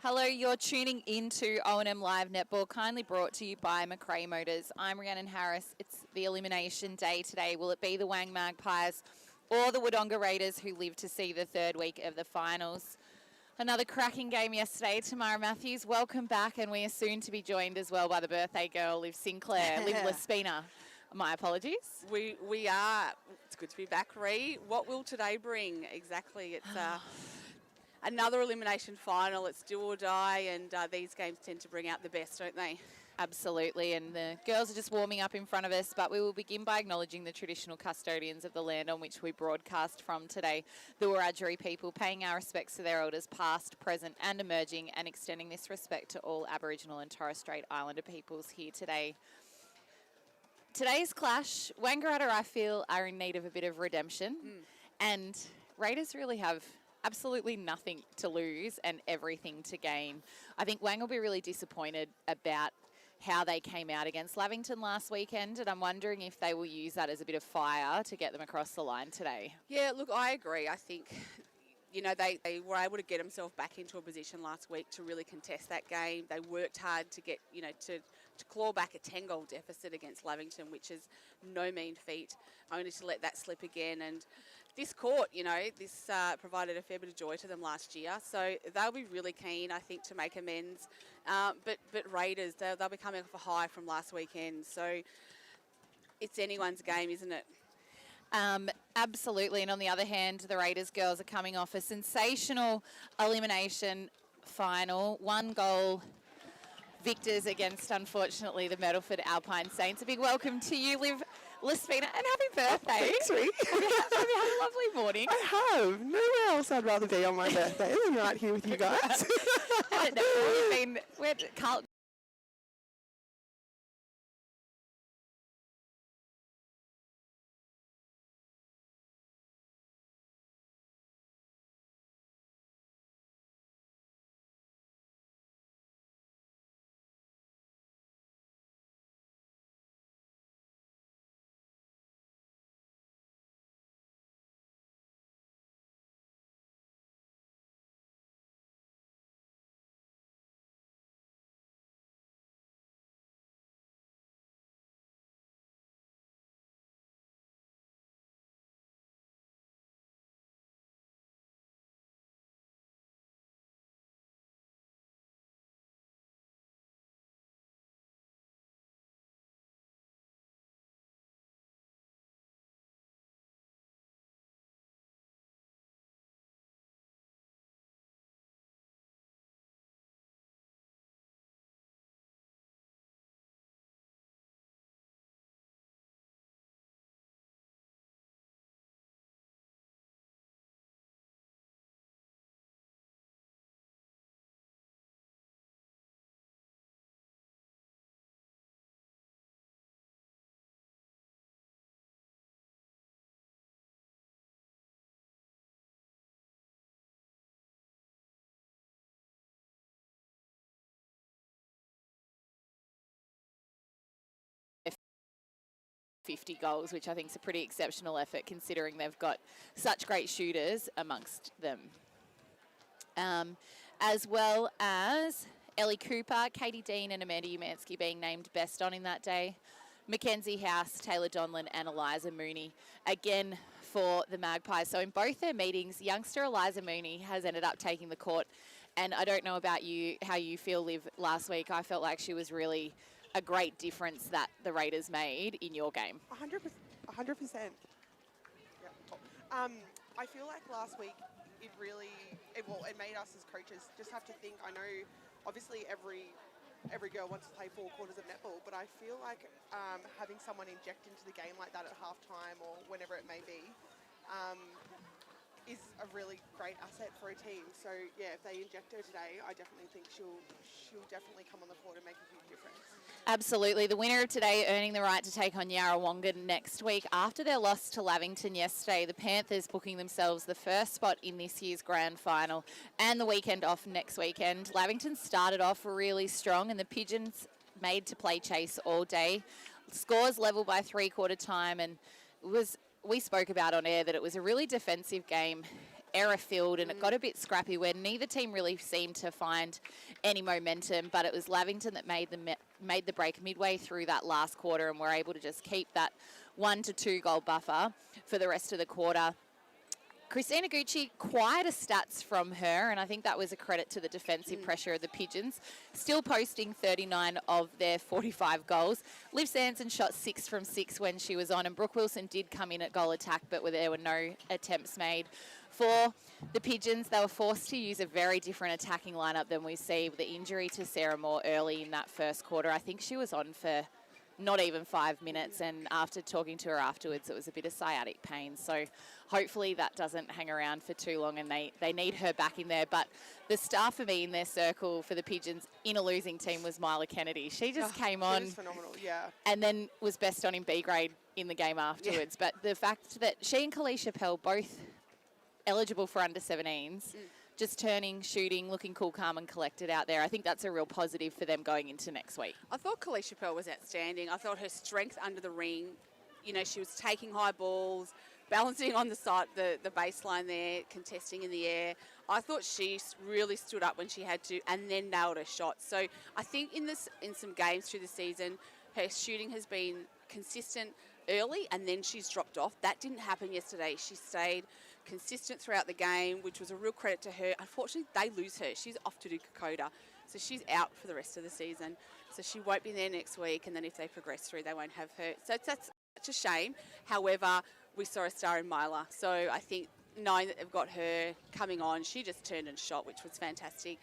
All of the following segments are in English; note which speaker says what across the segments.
Speaker 1: Hello, you're tuning into O&M Live Netball, kindly brought to you by McRae Motors. I'm Rhiannon Harris. It's the elimination day today. Will it be the Wang Magpies or the Wodonga Raiders who live to see the third week of the finals? Another cracking game yesterday. Tamara Matthews, welcome back, and we are soon to be joined as well by the birthday girl, Liv Sinclair, Liv Lespina. My apologies.
Speaker 2: We are. It's good to be back, Ree. What will today bring? Exactly. It's another elimination final. It's do or die, and these games tend to bring out the best, don't they?
Speaker 1: Absolutely, and the girls are just warming up in front of us, but we will begin by acknowledging the traditional custodians of the land on which we broadcast from today, the Wiradjuri people, paying our respects to their elders past, present and emerging, and extending this respect to all Aboriginal and Torres Strait Islander peoples here today. Today's clash, Wangaratta, I feel, are in need of a bit of redemption, and Raiders really have absolutely nothing to lose and everything to gain. I think Wang will be really disappointed about how they came out against Lavington last weekend, and I'm wondering if they will use that as a bit of fire to get them across the line today.
Speaker 2: Yeah, look, I agree. I think, you know, they were able to get themselves back into a position last week to really contest that game. They worked hard to get, you know, to claw back a 10-goal deficit against Lavington, which is no mean feat, only to let that slip again. And this court, you know, this provided a fair bit of joy to them last year. So they'll be really keen, I think, to make amends. But Raiders, they'll be coming off a high from last weekend. So it's anyone's game, isn't it?
Speaker 1: Absolutely. And on the other hand, the Raiders girls are coming off a sensational elimination final. 1-goal victors against, unfortunately, the Medalford Alpine Saints. A big welcome to you, Liv Lespina, and happy birthday.
Speaker 3: Thanks, Ree.
Speaker 1: Have you had a lovely morning?
Speaker 3: I have. Nowhere else I'd rather be on my birthday than right here with you guys.
Speaker 1: I don't know. We're Carlton. ...50 goals, which I think is a pretty exceptional effort considering they've got such great shooters amongst them. As well as Ellie Cooper, Katie Dean and Amanda Umansky being named best on in that day. Mackenzie House, Taylor Donlan and Eliza Mooney again for the Magpies. So in both their meetings, youngster Eliza Mooney has ended up taking the court. And I don't know about you, how you feel, Liv, last week. I felt like she was really a great difference that the Raiders made in your game.
Speaker 3: 100%. I feel like last week it made us as coaches just have to think. I know obviously every girl wants to play 4 quarters of netball, but I feel like having someone inject into the game like that at halftime or whenever it may be is a really great asset for a team. So yeah, if they inject her today, I definitely think she'll definitely come on the court and make a huge difference.
Speaker 1: Absolutely. The winner of today earning the right to take on Yarrawonga next week. After their loss to Lavington yesterday, the Panthers booking themselves the first spot in this year's grand final and the weekend off next weekend. Lavington started off really strong and the Pigeons made to play chase all day. Scores level by 3/4 time, and we spoke about on air that it was a really defensive game error-filled, and it got a bit scrappy where neither team really seemed to find any momentum, but it was Lavington that made the break midway through that last quarter and were able to just keep that 1 to 2 goal buffer for the rest of the quarter. Christina Gucci, quieter stats from her, and I think that was a credit to the defensive pressure of the Pigeons. Still posting 39 of their 45 goals. Liv Sanson shot 6 from 6 when she was on, and Brooke Wilson did come in at goal attack, but there were no attempts made. For the Pigeons, they were forced to use a very different attacking lineup than we see with the injury to Sarah Moore early in that first quarter. I think she was on for not even 5 minutes, and after talking to her afterwards, it was a bit of sciatic pain. So hopefully that doesn't hang around for too long, and they need her back in there. But the star for me in their circle for the Pigeons in a losing team was Myla Kennedy. She just came on.
Speaker 3: She was phenomenal, yeah.
Speaker 1: And then was best on in B grade in the game afterwards. But the fact that she and Kalisha Pell both eligible for under 17s, just turning, shooting, looking cool, calm and collected out there. I think that's a real positive for them going into next week.
Speaker 2: I thought Kalisha Pell was outstanding. I thought her strength under the ring, she was taking high balls, balancing on the side, the baseline there, contesting in the air. I thought she really stood up when she had to and then nailed her shot. So I think in some games through the season, her shooting has been consistent early and then she's dropped off. That didn't happen yesterday. She stayed consistent throughout the game, which was a real credit to her. Unfortunately, they lose her. She's off to do Kokoda, so she's out for the rest of the season. So she won't be there next week, and then if they progress through, they won't have her. So that's such a shame. However, we saw a star in Myla, so I think knowing that they've got her coming on, she just turned and shot, which was fantastic.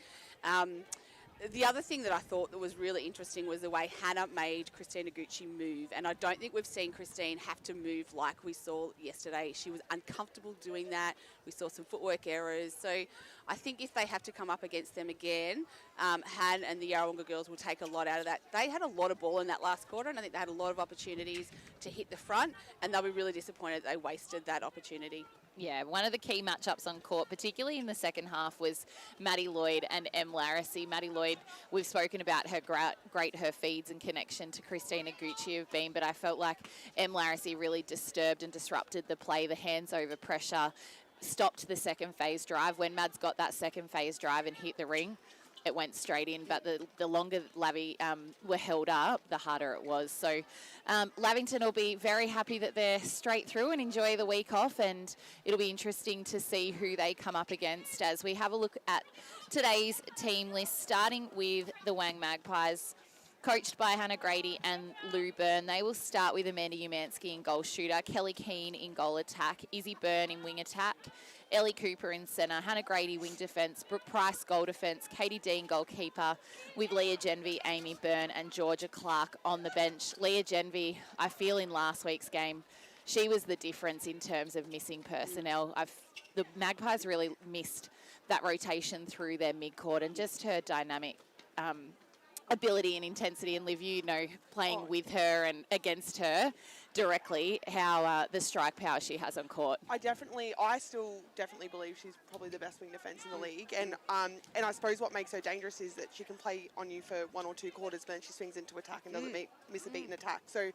Speaker 2: The other thing that I thought that was really interesting was the way Hannah made Christina Gucci move. And I don't think we've seen Christine have to move like we saw yesterday. She was uncomfortable doing that. We saw some footwork errors. So I think if they have to come up against them again, Han and the Yarrawonga girls will take a lot out of that. They had a lot of ball in that last quarter, and I think they had a lot of opportunities to hit the front, and they'll be really disappointed they wasted that opportunity.
Speaker 1: Yeah, one of the key matchups on court, particularly in the second half, was Maddie Lloyd and Em Larissy. Maddie Lloyd, we've spoken about her great her feeds and connection to Christina Gucci have been, but I felt like Em Larissy really disturbed and disrupted the play, the hands over pressure, stopped the second phase drive. When Mads got that second phase drive and hit the ring, it went straight in, but the longer Lavi were held up, the harder it was. So Lavington will be very happy that they're straight through and enjoy the week off, and it'll be interesting to see who they come up against as we have a look at today's team list, starting with the Wang Magpies, coached by Hannah Grady and Lou Byrne. They will start with Amanda Umansky in goal shooter, Kelly Keane in goal attack, Izzy Byrne in wing attack, Ellie Cooper in centre, Hannah Grady wing defence, Brooke Price goal defence, Katie Dean goalkeeper, with Leah Genvy, Amy Byrne and Georgia Clark on the bench. Leah Genvy, I feel in last week's game, she was the difference in terms of missing personnel. The Magpies really missed that rotation through their mid-court, and just her dynamic ability and intensity, and Liv, playing with her and against her directly, how the strike power she has on court.
Speaker 3: I still definitely believe she's probably the best wing defence in the league, and I suppose what makes her dangerous is that she can play on you for 1 or 2 quarters, but then she swings into attack and doesn't miss a beat in attack. So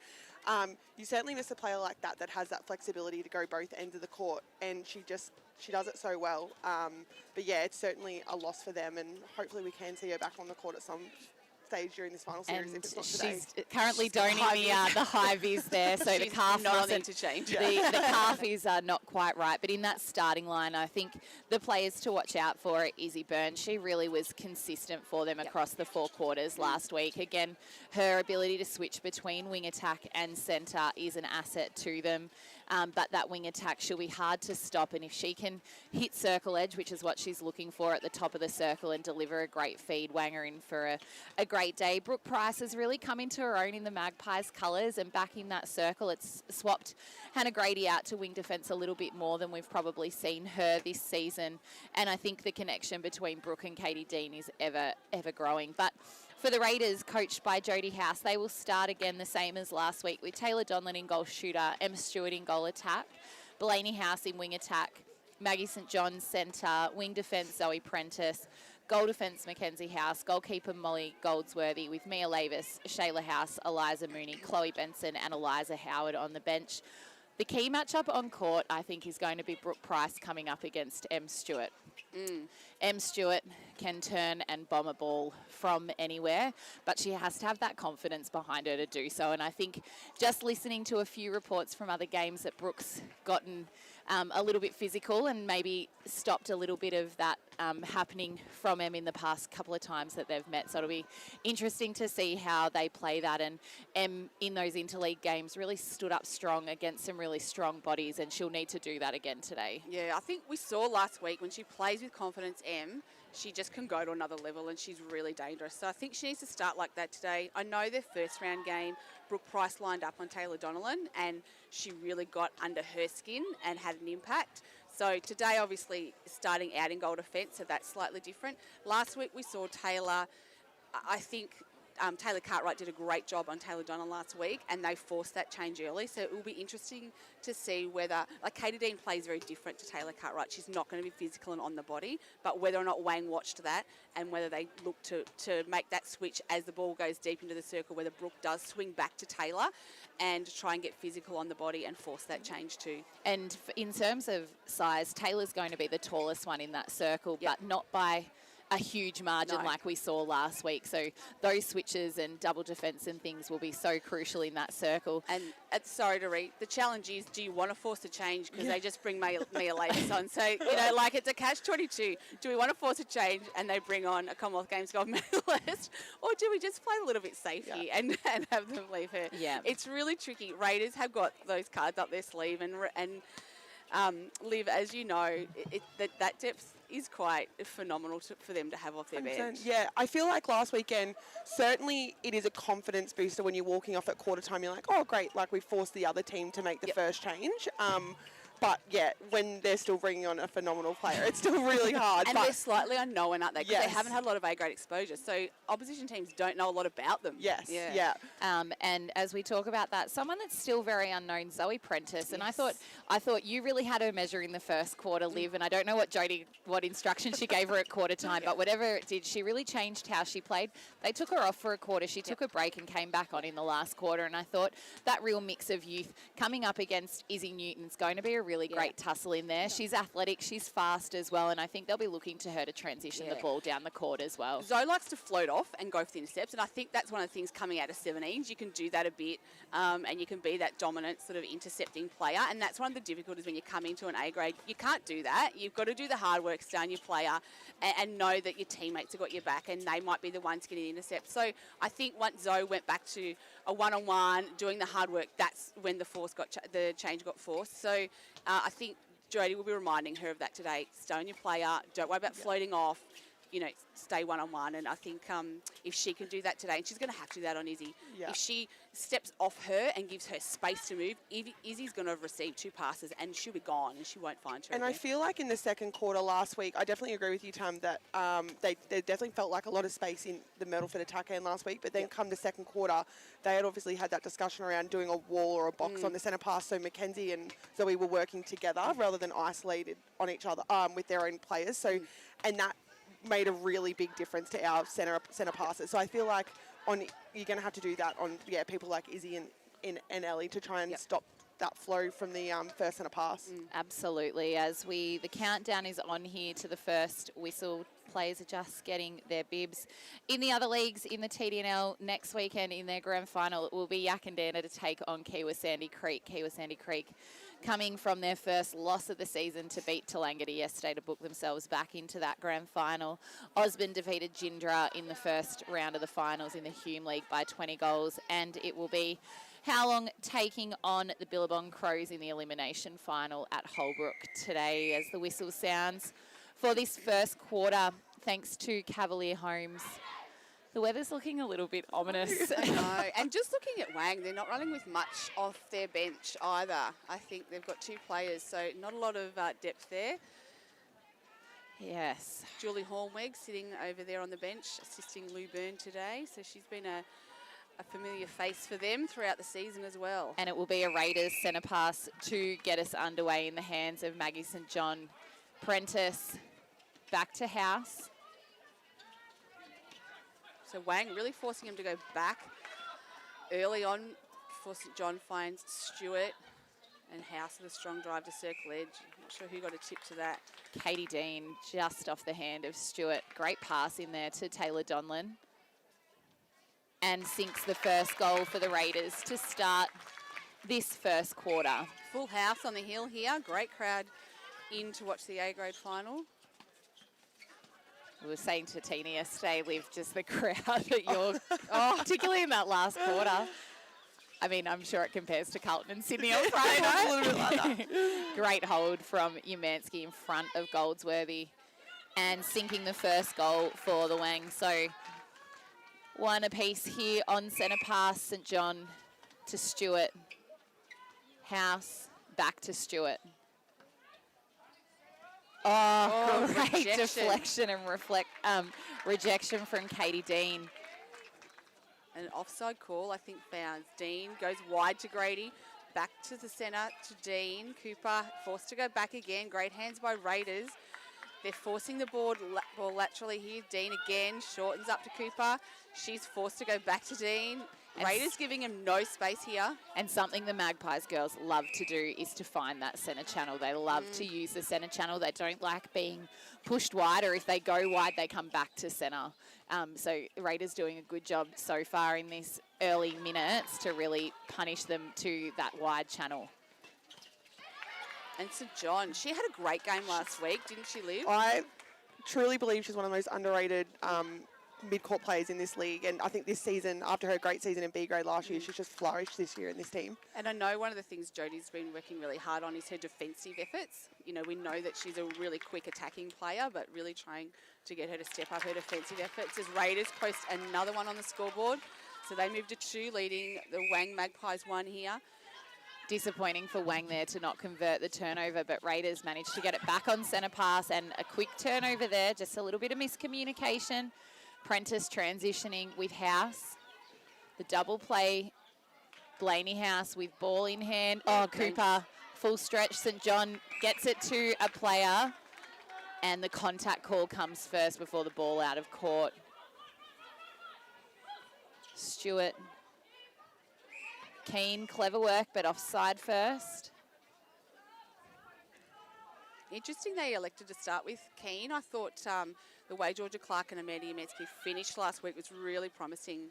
Speaker 3: you certainly miss a player like that has that flexibility to go both ends of the court, and she does it so well. But yeah, it's certainly a loss for them, and hopefully we can see her back on the court at some stage during this final series,
Speaker 1: and
Speaker 3: if it's not today.
Speaker 1: She's currently doning the high vis there, so the calf
Speaker 2: not to change.
Speaker 1: The calf is not quite right, but in that starting line, I think the players to watch out for are Izzy Byrne. She really was consistent for them across the 4 quarters last week. Again, her ability to switch between wing attack and centre is an asset to them. But that wing attack, she'll be hard to stop, and if she can hit circle edge, which is what she's looking for at the top of the circle, and deliver a great feed, Wanger in for a great day. Brooke Price has really come into her own in the Magpies colours, and back in that circle, it's swapped Hannah Grady out to wing defence a little bit more than we've probably seen her this season, and I think the connection between Brooke and Katie Dean is ever growing. But for the Raiders, coached by Jodie House, they will start again the same as last week with Taylor Donlan in goal shooter, Emma Stewart in goal attack, Blaney House in wing attack, Maggie St John centre, wing defence Zoe Prentice, goal defence Mackenzie House, goalkeeper Molly Goldsworthy, with Mia Lavis, Shayla House, Eliza Mooney, Chloe Benson and Eliza Howard on the bench. The key matchup on court, I think, is going to be Brooke Price coming up against Em Stewart. Em Stewart can turn and bomb a ball from anywhere, but she has to have that confidence behind her to do so. And I think just listening to a few reports from other games that Brooke's gotten a little bit physical and maybe stopped a little bit of that happening from Em in the past couple of times that they've met. So it'll be interesting to see how they play that. And Em in those interleague games really stood up strong against some really strong bodies, and she'll need to do that again today.
Speaker 2: Yeah, I think we saw last week when she plays with confidence, she just can go to another level and she's really dangerous. So I think she needs to start like that today. I know their first round game, Brooke Price lined up on Taylor Donnellan and she really got under her skin and had an impact. So today, obviously, starting out in goal defence, so that's slightly different. Last week we saw Taylor, I think Taylor Cartwright did a great job on Taylor Donnellan last week and they forced that change early. So it will be interesting to see whether, like Katie Dean plays very different to Taylor Cartwright. She's not going to be physical and on the body, but whether or not Wang watched that and whether they look to make that switch as the ball goes deep into the circle, whether Brooke does swing back to Taylor and try and get physical on the body and force that change too.
Speaker 1: And in terms of size, Taylor's going to be the tallest one in that circle, but not by a huge margin like we saw last week. So those switches and double defence and things will be so crucial in that circle.
Speaker 2: And sorry to read, the challenge is, do you want to force a change? Because they just bring Mia Lavis on. So, like it's a catch-22. Do we want to force a change and they bring on a Commonwealth Games gold medalist? Or do we just play a little bit safe here and have them leave her?
Speaker 1: Yeah.
Speaker 2: It's really tricky. Raiders have got those cards up their sleeve and Liv, as you know, that depth is quite phenomenal for them to have off their bench.
Speaker 3: Yeah, I feel like last weekend, certainly it is a confidence booster when you're walking off at quarter time. You're like, oh, great, like we forced the other team to make the first change. But, yeah, when they're still bringing on a phenomenal player, it's still really hard.
Speaker 2: And they're slightly unknown, aren't they? Because they haven't had a lot of A-grade exposure. So opposition teams don't know a lot about them.
Speaker 3: Yes,
Speaker 1: and as we talk about that, someone that's still very unknown, Zoe Prentice. And I thought you really had her measure in the first quarter, Liv. And I don't know what instruction she gave her at quarter time, but whatever it did, she really changed how she played. They took her off for a quarter. She took a break and came back on in the last quarter. And I thought that real mix of youth coming up against Izzy Newton's going to be a really great tussle in there. She's athletic, she's fast as well, and I think they'll be looking to her to transition the ball down the court as well.
Speaker 2: Zoe likes to float off and go for the intercepts, and I think that's one of the things coming out of 17s. You can do that a bit, and you can be that dominant sort of intercepting player, and that's one of the difficulties when you come into an A grade. You can't do that. You've got to do the hard work, stay on your player, and know that your teammates have got your back, and they might be the ones getting the intercept. So I think once Zoe went back to a one-on-one, doing the hard work, that's when the change got forced. So I think Jodie will be reminding her of that today. Stay on your player. Don't worry about floating off. Stay one-on-one. And I think if she can do that today, and she's going to have to do that on Izzy, if she steps off her and gives her space to move, Izzy's going to have received 2 passes and she'll be gone and she won't find her
Speaker 3: And
Speaker 2: again.
Speaker 3: I feel like in the second quarter last week, I definitely agree with you, Tam, that they definitely felt like a lot of space in the Myrtleford attack end last week, but then come the second quarter, they had obviously had that discussion around doing a wall or a box on the centre pass, so Mackenzie and Zoe were working together rather than isolated on each other with their own players. So, and that made a really big difference to our centre passes. So I feel like you're going to have to do that on people like Izzy and Ellie to try and stop that flow from the first centre pass.
Speaker 1: Absolutely. As the countdown is on here to the first whistle, players are just getting their bibs. In the other leagues, in the TDNL next weekend in their grand final, it will be Yakandana to take on Kiwa Sandy Creek. Kiwa Sandy Creek coming from their first loss of the season to beat Tallangatta yesterday to book themselves back into that grand final. Osborne defeated Gindra in the first round of the finals in the Hume League by 20 goals, and it will be Howlong taking on the Billabong Crows in the elimination final at Holbrook today as the whistle sounds for this first quarter, thanks to Cavalier Homes. The weather's looking a little bit ominous.
Speaker 2: I know. And just looking at Wang, they're not running with much off their bench either. I think they've got 2 players, so not a lot of depth there.
Speaker 1: Yes.
Speaker 2: Julie Hornweg sitting over there on the bench, assisting Lou Byrne today. So she's been a familiar face for them throughout the season as well.
Speaker 1: And it will be a Raiders centre pass to get us underway in the hands of Maggie St John. Prentice back to house.
Speaker 2: So Wang really forcing him to go back early on before St John finds Stewart. And House with a strong drive to circle edge. Not sure who got a tip to that.
Speaker 1: Katie Dean just off the hand of Stewart. Great pass in there to Taylor Donlan. And sinks the first goal for the Raiders to start this first quarter.
Speaker 2: Full house on the hill here. Great crowd in to watch the A-grade final.
Speaker 1: We were saying to Tina yesterday, Liv, just the crowd that you're, particularly in that last quarter. I mean, I'm sure it compares to Carlton and Sydney on Friday night.
Speaker 3: A little bit like that.
Speaker 1: Great hold from Umansky in front of Goldsworthy and sinking the first goal for the Wang. So one apiece here on centre pass, St John to Stewart. House back to Stewart. Oh, great
Speaker 2: rejection.
Speaker 1: deflection and rejection from Katie Dean.
Speaker 2: An offside call, I think, found. Dean goes wide to Grady. Back to the centre to Dean. Cooper forced to go back again. Great hands by Raiders. They're forcing the ball laterally here. Dean again shortens up to Cooper. She's forced to go back to Dean. Raiders giving him no space here.
Speaker 1: And something the Magpies girls love to do is to find that centre channel. They love to use the centre channel. They don't like being pushed wide, or if they go wide, they come back to centre. So Raiders doing a good job so far in this early minutes to really punish them to that wide channel.
Speaker 2: And St John, she had a great game last week, didn't she, Liv?
Speaker 3: I truly believe she's one of the most underrated mid-court players in this league, and I think this season, after her great season in B grade last year, she's just flourished this year in this team.
Speaker 2: And I know one of the things Jodie's been working really hard on is her defensive efforts. You know, we know that she's a really quick attacking player, but really trying to get her to step up her defensive efforts as Raiders post another one on the scoreboard. So they moved to 2, leading the Wang Magpies 1 here.
Speaker 1: Disappointing for Wang there to not convert the turnover, but Raiders managed to get it back on centre pass and a quick turnover there, just a little bit of miscommunication. Prentice transitioning with House. The double play, Blaney House with ball in hand. Oh, Cooper, full stretch. St John gets it to a player, and the contact call comes first before the ball out of court. Stewart. Keen, clever work, but offside first.
Speaker 2: Interesting they elected to start with Keane. I thought the way Georgia Clark and Amanda Umansky finished last week was really promising.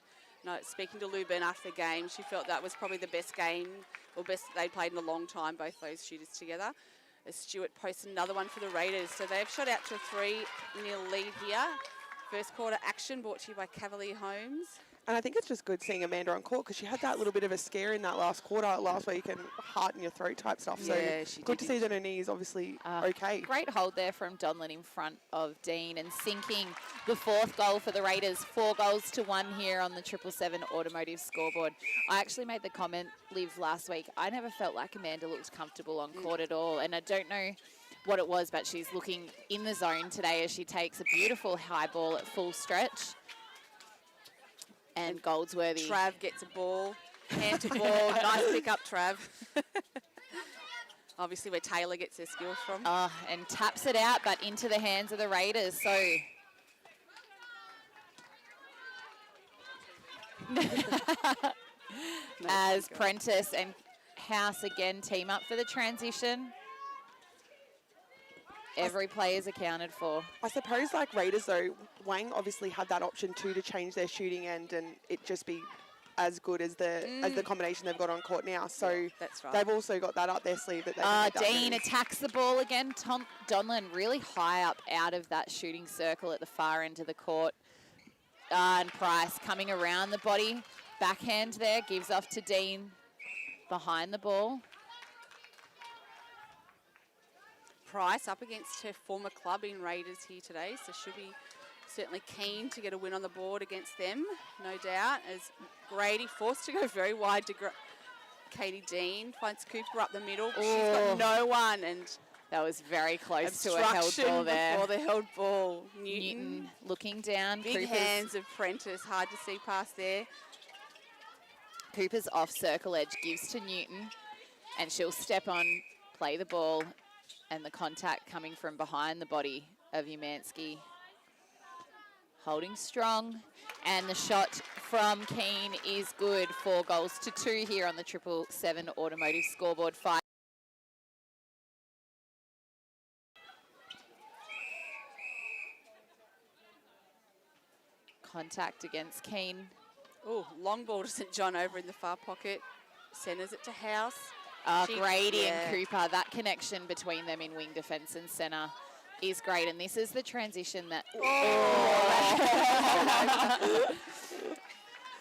Speaker 2: No, speaking to Lou Byrne after the game, she felt that was probably the best game, or best they played in a long time, both those shooters together. As Stewart posts another one for the Raiders. So they've shot out to a 3-0 lead here. First quarter action brought to you by Cavalier Homes.
Speaker 3: And I think it's just good seeing Amanda on court, because she had that little bit of a scare in that last quarter last week and heart in your throat type stuff.
Speaker 2: Yeah,
Speaker 3: so good to see that her knee is obviously okay.
Speaker 1: Great hold there from Donlan in front of Dean and sinking the 4th goal for the Raiders. 4 goals to 1 here on the 777 automotive scoreboard. I actually made the comment, Liv, last week. I never felt like Amanda looked comfortable on court at all. And I don't know what it was, but she's looking in the zone today as she takes a beautiful high ball at full stretch. And Goldsworthy.
Speaker 2: Trav gets a ball, hand to ball, nice pick up, Trav. Obviously where Taylor gets her skills from.
Speaker 1: And taps it out, but into the hands of the Raiders. So as Prentice and House again team up for the transition. Every play is accounted for.
Speaker 3: I suppose, like Raiders, though, Wang obviously had that option too to change their shooting end and it just be as good as the combination they've got on court now. So
Speaker 2: that's right.
Speaker 3: They've also got that up their sleeve that they can make that
Speaker 1: Dean
Speaker 3: move.
Speaker 1: attacks the ball again. Donlan really high up out of that shooting circle at the far end of the court. And Price coming around the body. Backhand there, gives off to Dean behind the ball.
Speaker 2: Price up against her former club in Raiders here today, so she'll be certainly keen to get a win on the board against them, no doubt, as Grady forced to go very wide to Katie Dean, finds Cooper up the middle. She's got no one, and
Speaker 1: that was very close to a held ball there.
Speaker 2: Before the held ball.
Speaker 1: Newton looking down.
Speaker 2: Big hands of Prentice, hard to see past there.
Speaker 1: Cooper's off circle edge, gives to Newton, and she'll step on, play the ball, and the contact coming from behind the body of Umansky. Holding strong, and the shot from Keane is good. 4 goals to 2 here on the 777 automotive scoreboard. 5 contact against Keane.
Speaker 2: Oh, long ball to St John over in the far pocket. Centres it to House.
Speaker 1: Grady and Cooper, that connection between them in wing defence and centre is great. And this is the transition that...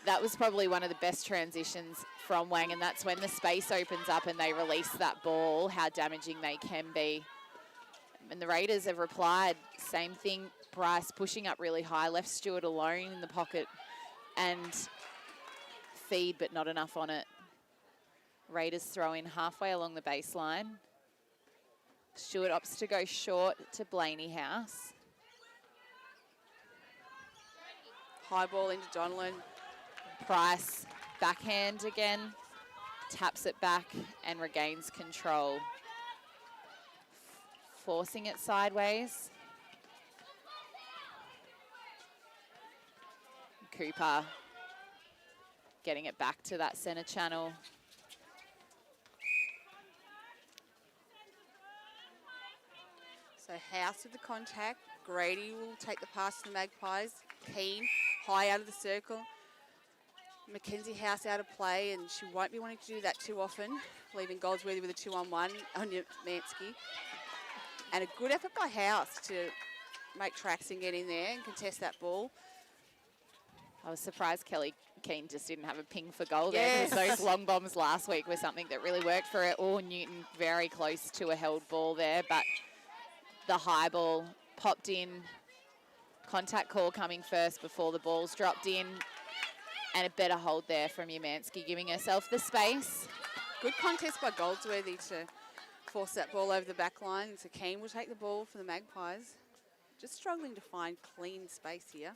Speaker 1: That was probably one of the best transitions from Wang, and that's when the space opens up and they release that ball, how damaging they can be. And the Raiders have replied, same thing, Bryce pushing up really high, left Stewart alone in the pocket and feed, but not enough on it. Raiders throw in halfway along the baseline. Stewart opts to go short to Blaney House.
Speaker 2: High ball into Donlan.
Speaker 1: Price, backhand again, taps it back and regains control. Forcing it sideways. Cooper getting it back to that centre channel.
Speaker 2: So House with the contact. Grady will take the pass to the Magpies. Keane, high out of the circle. Mackenzie House out of play, and she won't be wanting to do that too often, leaving Goldsworthy with a 2-on-1 on Mansky. And a good effort by House to make tracks and get in there and contest that ball.
Speaker 1: I was surprised Kelly Keane just didn't have a ping for goal there, because those long bombs last week were something that really worked for her. Or Newton very close to a held ball there, but the high ball popped in. Contact call coming first before the ball's dropped in. And a better hold there from Umansky, giving herself the space.
Speaker 2: Good contest by Goldsworthy to force that ball over the back line. So Keane will take the ball for the Magpies. Just struggling to find clean space here.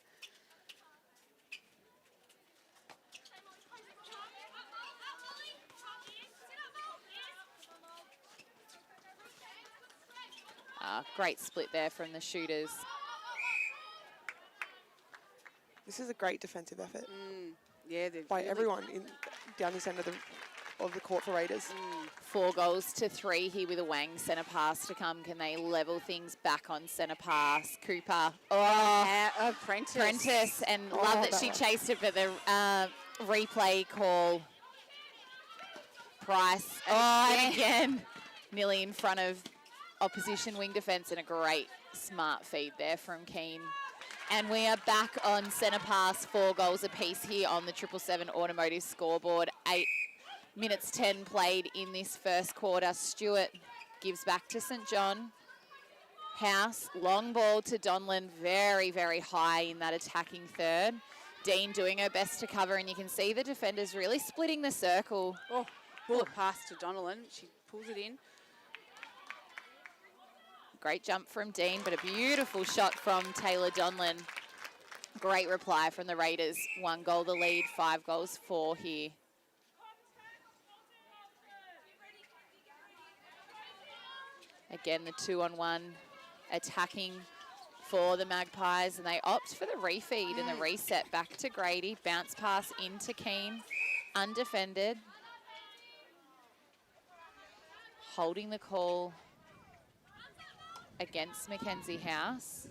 Speaker 1: Great split there from the shooters.
Speaker 3: This is a great defensive effort.
Speaker 2: Yeah,
Speaker 3: by everyone down this end of the court for Raiders.
Speaker 1: 4 goals to 3 here with a Wang centre pass to come. Can they level things back on centre pass? Cooper. Prentice. And love that she chased it, but the replay call. Price. And again, nearly in front of opposition wing defence, and a great smart feed there from Keane. And we are back on centre pass, 4 goals apiece here on the 777 Automotive scoreboard. 8 minutes 10 played in this first quarter. Stewart gives back to St John. House, long ball to Donlan, very, very high in that attacking third. Dean doing her best to cover, and you can see the defenders really splitting the circle.
Speaker 2: Bullet pass to Donlan. She pulls it in.
Speaker 1: Great jump from Dean, but a beautiful shot from Taylor Donlan. Great reply from the Raiders. 1 goal the lead, 5 goals 4 here. Again, the 2-on-1 attacking for the Magpies, and they opt for the refeed and the reset back to Grady. Bounce pass into Keane, undefended. Holding the call against Mackenzie House.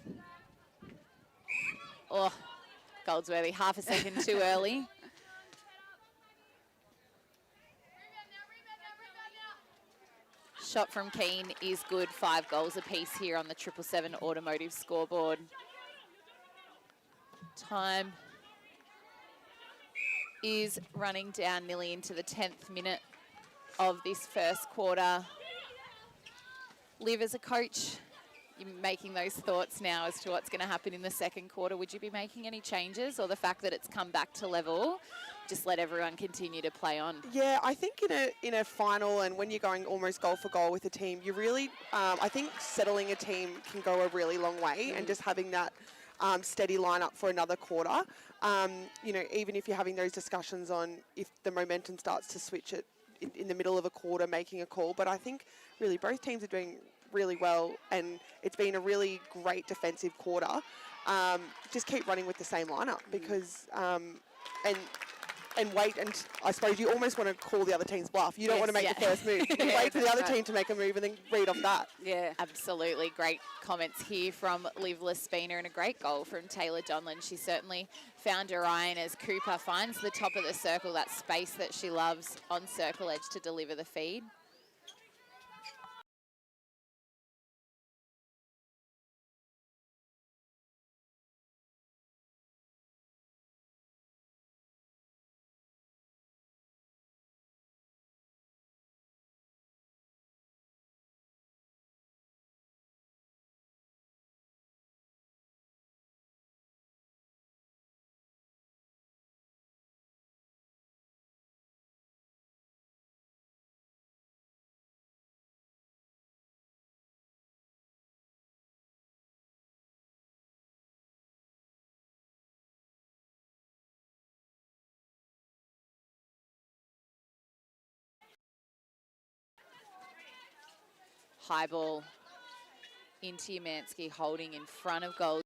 Speaker 1: Goldsworthy, half a second too early. Shot from Keane is good. 5 goals apiece here on the 777 Automotive scoreboard. Time is running down nearly into the 10th minute of this first quarter. Liv, as a coach, you're making those thoughts now as to what's going to happen in the second quarter. Would you be making any changes, or the fact that it's come back to level, just let everyone continue to play on?
Speaker 3: Yeah, I think in a final, and when you're going almost goal for goal with a team, you really, I think settling a team can go a really long way, and just having that steady lineup for another quarter. You know, even if you're having those discussions on if the momentum starts to switch it in the middle of a quarter, making a call. But I think really both teams are doing really well, and it's been a really great defensive quarter. Just keep running with the same lineup, because and and wait, and I suppose you almost want to call the other team's bluff. You don't want to make the first move. You
Speaker 2: Yeah,
Speaker 3: wait for the other
Speaker 2: that's right.
Speaker 3: team to make a move and then read off that.
Speaker 2: Yeah.
Speaker 1: Absolutely. Great comments here from Liv Lespina and a great goal from Taylor Donlan. She certainly found her iron as Cooper finds the top of the circle, that space that she loves on circle edge to deliver the feed. High ball into Umansky, holding in front of goal.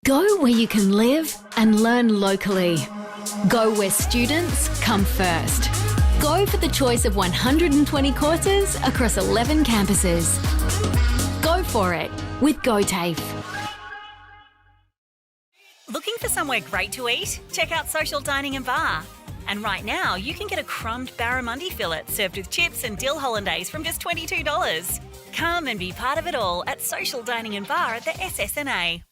Speaker 4: Go where you can live and learn locally. Go where students come first. Go for the choice of 120 courses across 11 campuses. Go for it with GoTAFE.
Speaker 5: Looking for somewhere great to eat? Check out Social Dining and Bar. And right now, you can get a crumbed barramundi fillet served with chips and dill hollandaise from just $22. Come and be part of it all at Social Dining and Bar at the SS&A.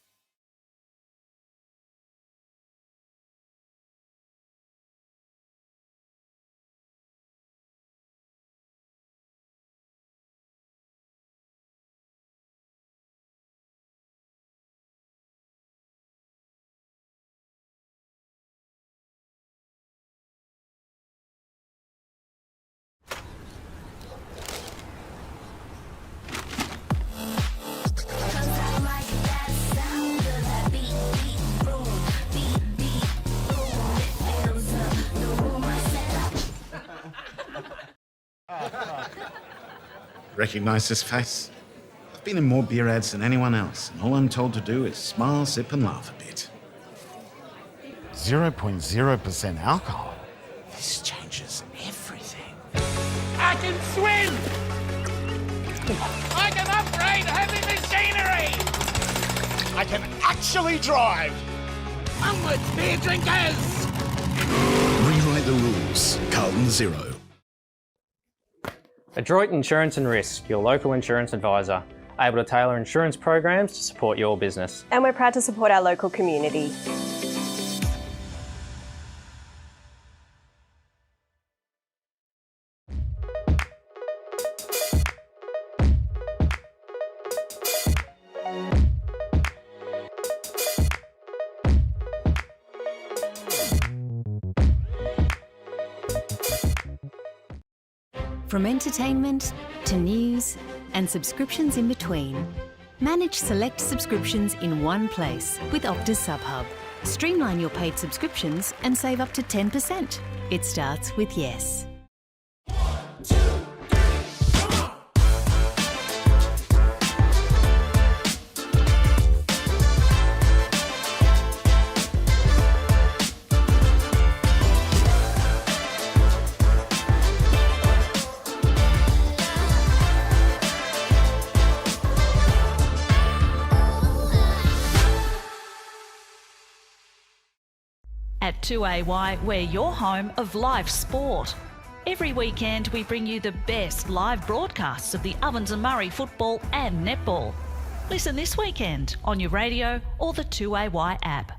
Speaker 6: Recognise this face? I've been in more beer ads than anyone else, and all I'm told to do is smile, sip and laugh a bit.
Speaker 7: 0.0% alcohol?
Speaker 6: This changes everything.
Speaker 8: I can swim! I can upgrade heavy machinery!
Speaker 7: I can actually drive!
Speaker 8: Onwards, beer drinkers!
Speaker 6: Rewrite the rules. Carlton Zero.
Speaker 9: Adroit Insurance and Risk, your local insurance advisor, able to tailor insurance programs to support your business.
Speaker 10: And we're proud to support our local community.
Speaker 4: From entertainment to news and subscriptions in between. Manage select subscriptions in one place with Optus SubHub. Streamline your paid subscriptions and save up to 10%. It starts with yes.
Speaker 5: At 2AY, we're your home of live sport. Every weekend, we bring you the best live broadcasts of the Ovens and Murray football and netball. Listen this weekend on your radio or the 2AY app.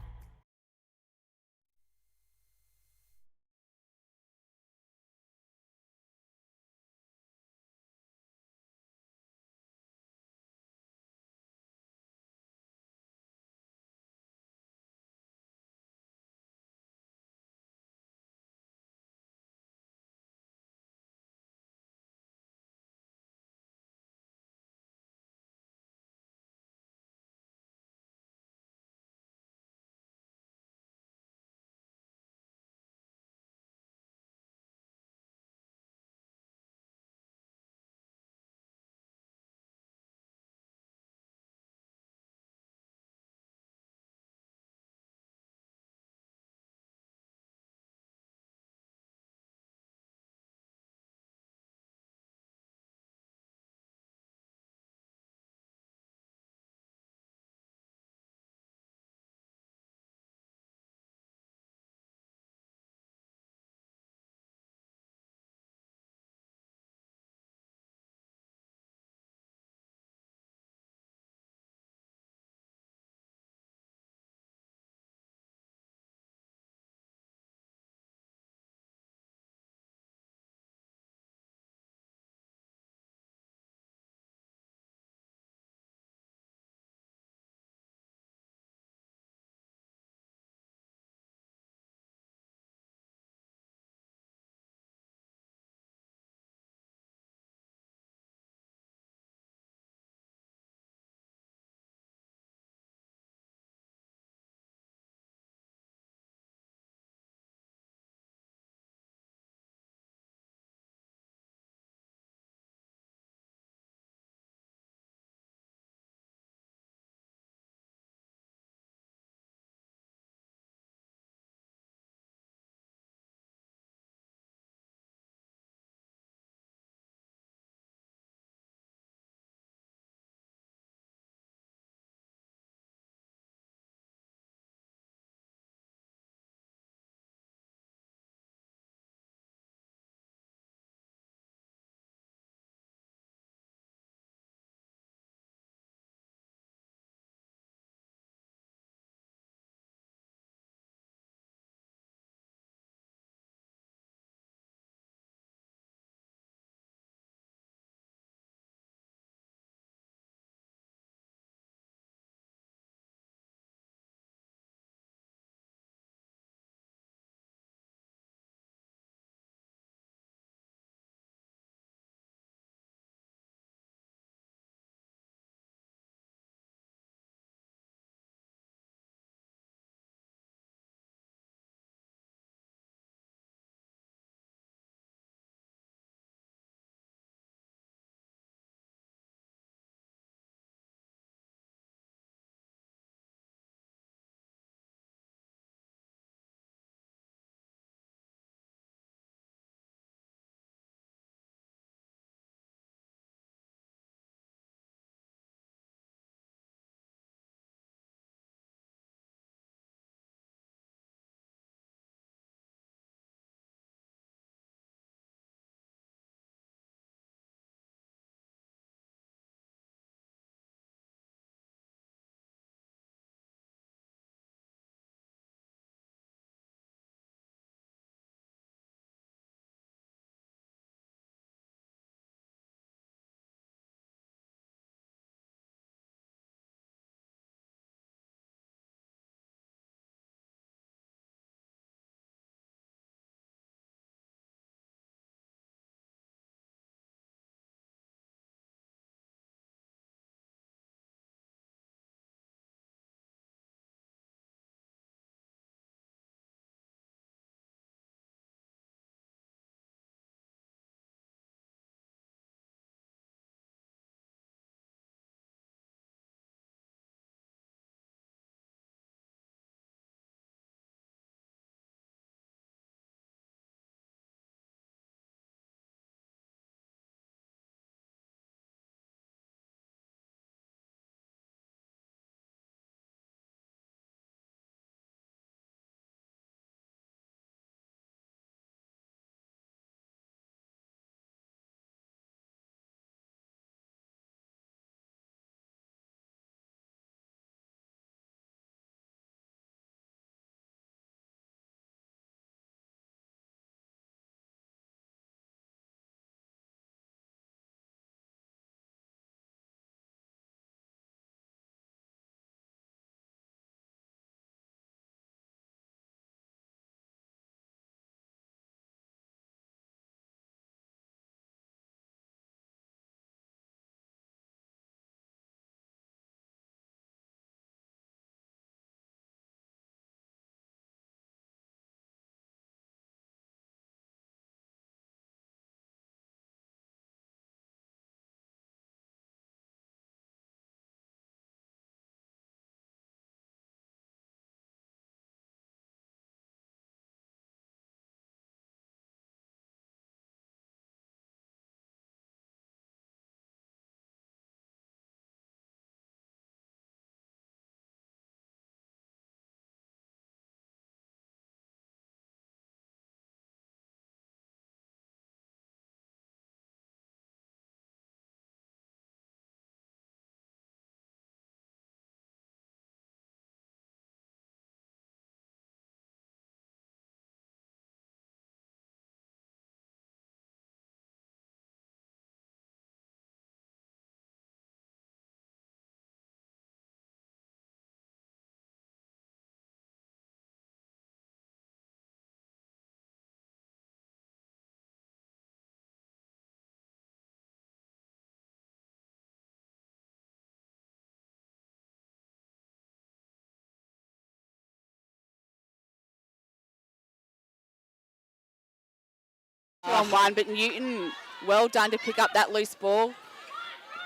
Speaker 2: 2-on-1, but Newton, well done to pick up that loose ball.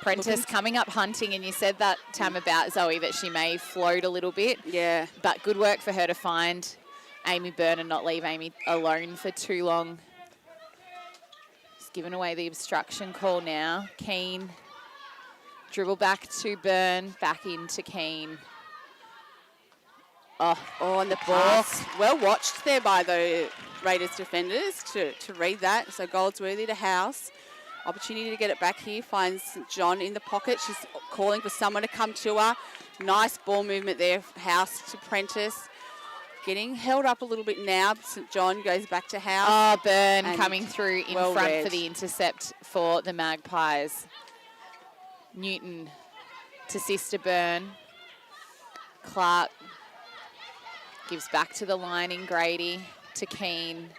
Speaker 1: Prentice coming up hunting, and you said that, Tam, about Zoe, that she may float a little bit.
Speaker 2: Yeah.
Speaker 1: But good work for her to find Amy Byrne and not leave Amy alone for too long. She's given away the obstruction call now. Keane, dribble back to Byrne, back into Keane.
Speaker 2: Oh, and the pass. Well watched there by the Raiders defenders to read that. So Goldsworthy to House. Opportunity to get it back here. Finds St John in the pocket. She's calling for someone to come to her. Nice ball movement there. House to Prentice. Getting held up a little bit now. St John goes back to House.
Speaker 1: Oh, Byrne
Speaker 2: And
Speaker 1: coming through in
Speaker 2: well
Speaker 1: front
Speaker 2: read.
Speaker 1: for the intercept for the Magpies. Newton to Sister Byrne. Clark gives back to the line in Grady to Keane.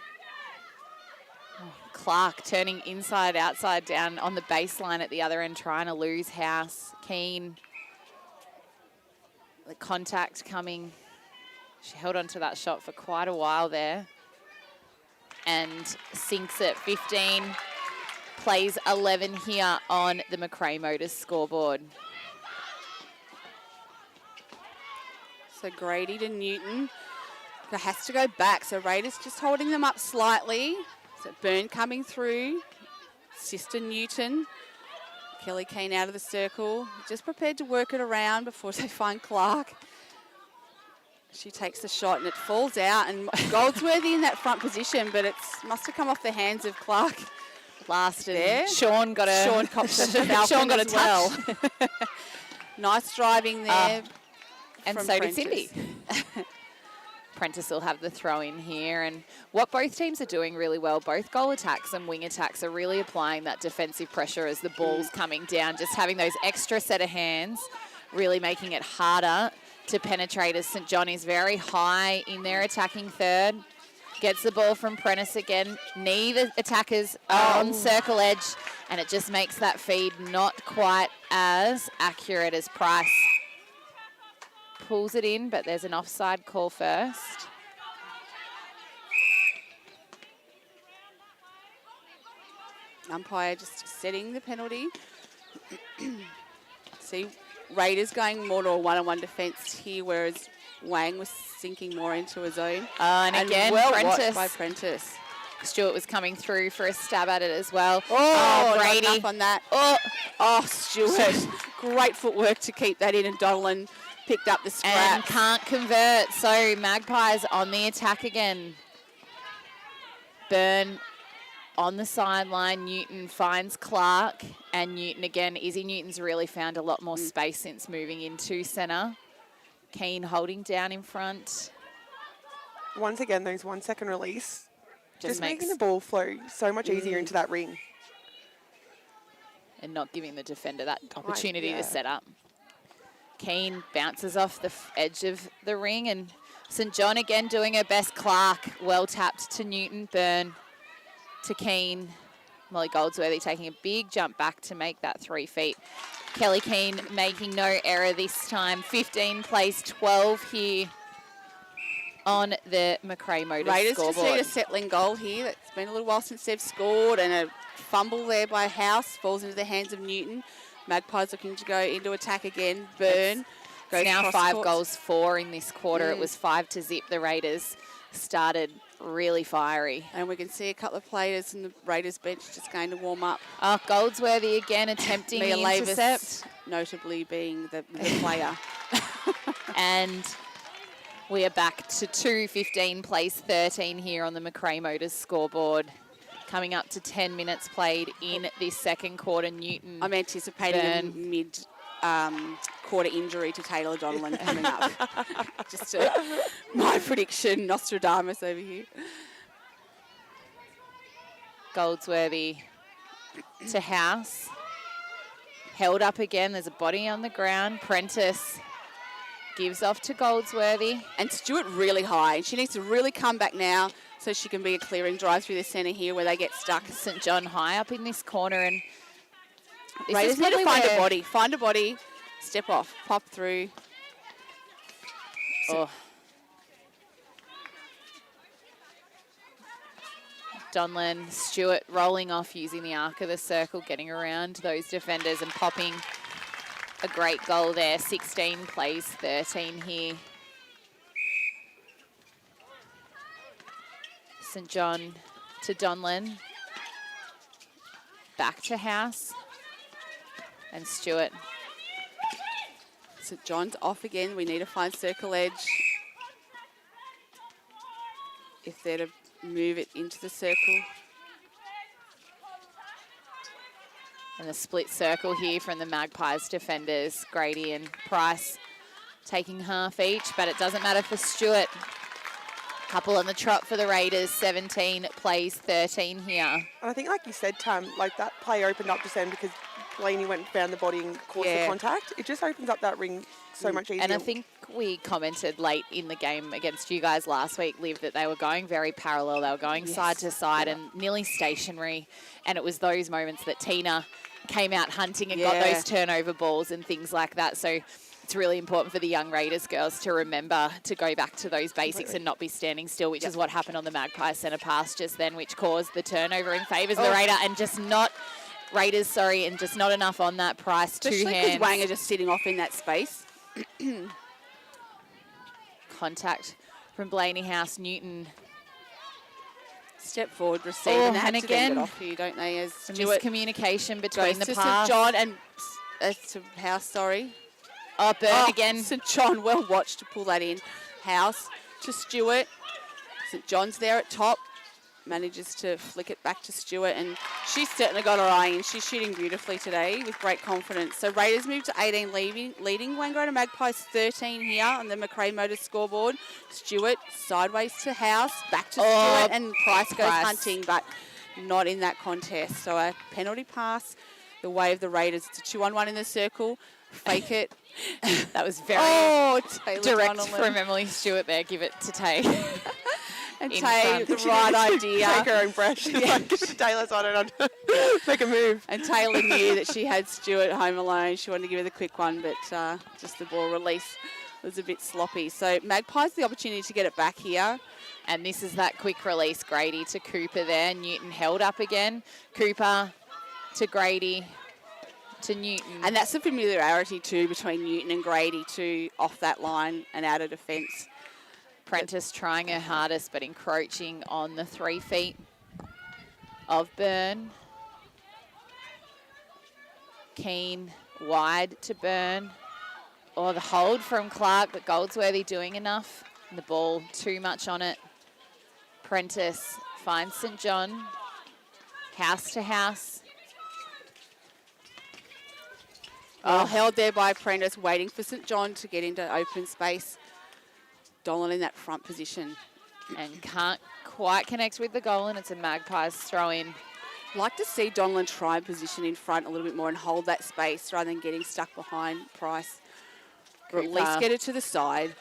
Speaker 1: Oh, Clark turning inside, outside down on the baseline at the other end, trying to lose House. Keane, the contact coming. She held on to that shot for quite a while there and sinks it. 15, plays 11 here on the McRae Motors scoreboard.
Speaker 2: So Grady to Newton. It has to go back. So Raiders just holding them up slightly. So Byrne coming through. Sister Newton. Kelly Keane out of the circle. Just prepared to work it around before they find Clark. She takes the shot and it falls out. And Goldsworthy in that front position, but it must have come off the hands of Clark.
Speaker 1: Lasted.
Speaker 2: There.
Speaker 1: Sean got a
Speaker 2: Sean copped the
Speaker 1: Sean got a
Speaker 2: as well.
Speaker 1: touch.
Speaker 2: Nice driving there.
Speaker 1: And
Speaker 2: from
Speaker 1: so
Speaker 2: Prentice.
Speaker 1: did Cindy. Prentice will have the throw in here. And what both teams are doing really well, both goal attacks and wing attacks are really applying that defensive pressure as the ball's coming down, just having those extra set of hands, really making it harder to penetrate as St John is very high in their attacking third. Gets the ball from Prentice again. Neither attackers are on circle edge, and it just makes that feed not quite as accurate as Price pulls it in, but there's an offside call first.
Speaker 2: Umpire just setting the penalty. See, Raiders going more to a one-on-one defence here, whereas Wang was sinking more into his own.
Speaker 1: And again,
Speaker 2: well
Speaker 1: Prentice.
Speaker 2: watched by Prentice.
Speaker 1: Stewart was coming through for a stab at it as well.
Speaker 2: Oh,
Speaker 1: Brady.
Speaker 2: not enough on that. Oh, Stewart. Great footwork to keep that in, and Donlan picked up the scrap.
Speaker 1: And can't convert, so Magpies on the attack again. Byrne on the sideline. Newton finds Clark, and Newton again. Izzy Newton's really found a lot more space since moving into centre. Keane holding down in front.
Speaker 3: Once again, those 1 second release, just
Speaker 1: makes
Speaker 3: making the ball flow so much easier into that ring.
Speaker 1: and not giving the defender that opportunity
Speaker 3: yeah.
Speaker 1: to set up. Keane bounces off the edge of the ring, and St John again doing her best. Clark well tapped to Newton. Byrne to Keane. Molly Goldsworthy taking a big jump back to make that 3 feet. Kelly Keane making no error this time. 15 plays 12 here on the McRae Motors
Speaker 2: Raiders
Speaker 1: scoreboard.
Speaker 2: just need a settling goal here. It's been a little while since they've scored, and a fumble there by House falls into the hands of Newton. Magpies looking to go into attack again. Byrne goes
Speaker 1: Now
Speaker 2: cross
Speaker 1: 5
Speaker 2: court.
Speaker 1: goals 4 in this quarter. It was 5-0. The Raiders started really fiery.
Speaker 2: And we can see a couple of players in the Raiders bench just going to warm up.
Speaker 1: Goldsworthy again attempting
Speaker 2: Mia
Speaker 1: the
Speaker 2: Lavis
Speaker 1: intercept.
Speaker 2: notably being the player.
Speaker 1: And we are back to 2:15 plays 13 here on the McRae Motors scoreboard. Coming up to 10 minutes played in this second quarter. Newton.
Speaker 2: I'm anticipating a
Speaker 1: Byrne.
Speaker 2: mid-quarter injury to Taylor Donlan coming up. Just my prediction, Nostradamus over here.
Speaker 1: Goldsworthy to House. Held up again. There's a body on the ground. Prentice gives off to Goldsworthy.
Speaker 2: And Stewart really high. She needs to really come back now so she can be a clearing drive through the centre here where they get stuck.
Speaker 1: St John high up in this corner, and this
Speaker 2: Raiders
Speaker 1: is
Speaker 2: need to
Speaker 1: probably
Speaker 2: find
Speaker 1: where-
Speaker 2: a body. Find a body. Step off. Pop through.
Speaker 1: Oh. Donlan, Stewart rolling off using the arc of the circle, getting around those defenders and popping a great goal there. 16 plays 13 here. St John to Donlan. Back to House. And Stewart.
Speaker 2: St John's off again. We need to find circle edge. If they're to move it into the circle.
Speaker 1: And the split circle here from the Magpies defenders, Grady and Price taking half each, but it doesn't matter for Stewart. Couple on the trot for the Raiders, 17 plays 13 here.
Speaker 3: And I think, like you said, Tam, like that play opened up just then because Blaney went and found the body and caused the contact. It just opens up that ring so much easier.
Speaker 1: And I think we commented late in the game against you guys last week, Liv, that they were going very parallel. They were going side to side and nearly stationary. And it was those moments that Tina came out hunting and got those turnover balls and things like that. So it's really important for the young Raiders girls to remember to go back to those basics and not be standing still, which is what happened on the Magpies centre pass just then, which caused the turnover in favours of the Raider and just not... Raiders, sorry, and just not enough on that Price.
Speaker 2: Especially because Wanger just sitting off in that space.
Speaker 1: Contact from Blaney House. Newton.
Speaker 2: Step forward, receive. And they had
Speaker 1: and
Speaker 2: to
Speaker 1: again,
Speaker 2: get off you, don't they? As
Speaker 1: Stewart communication between the
Speaker 2: to
Speaker 1: pass.
Speaker 2: St John and to House, sorry.
Speaker 1: Oh, Burn again.
Speaker 2: St John, well watched to pull that in. House to Stewart. St John's there at top. Manages to flick it back to Stewart, and she's certainly got her eye in. She's shooting beautifully today with great confidence. So Raiders move to 18 leading. Wangaratta Magpies 13 here on the McRae Motors scoreboard. Stewart sideways to House, back to Stewart, and Price goes hunting, but not in that contest. So a penalty pass the way of the Raiders. It's a 2-on-1 in the circle. Fake it.
Speaker 1: That was very direct from Emily Stewart there. Give it to Tay.
Speaker 2: And Tay, the right idea.
Speaker 3: Take her own brush. Like, Taylor's on it. Make a move.
Speaker 2: And Taylor knew that she had Stewart home alone. She wanted to give her the quick one, but just the ball release was a bit sloppy. So Magpies the opportunity to get it back here.
Speaker 1: And this is that quick release, Grady to Cooper there. Newton held up again. Cooper to Grady to Newton.
Speaker 2: And that's the familiarity too between Newton and Grady too, off that line and out of defence.
Speaker 1: Prentice trying her hardest, but encroaching on the 3 feet of Byrne. Keane wide to Byrne. Or the hold from Clark, but Goldsworthy doing enough. And the ball too much on it. Prentice finds St John. House to House.
Speaker 2: Held there by Prentice, waiting for St John to get into open space. Dolan in that front position.
Speaker 1: And can't quite connect with the goal, and it's a Magpies throw in.
Speaker 2: Like to see Donlan try and position in front a little bit more and hold that space rather than getting stuck behind Price. Or at least get it to the side.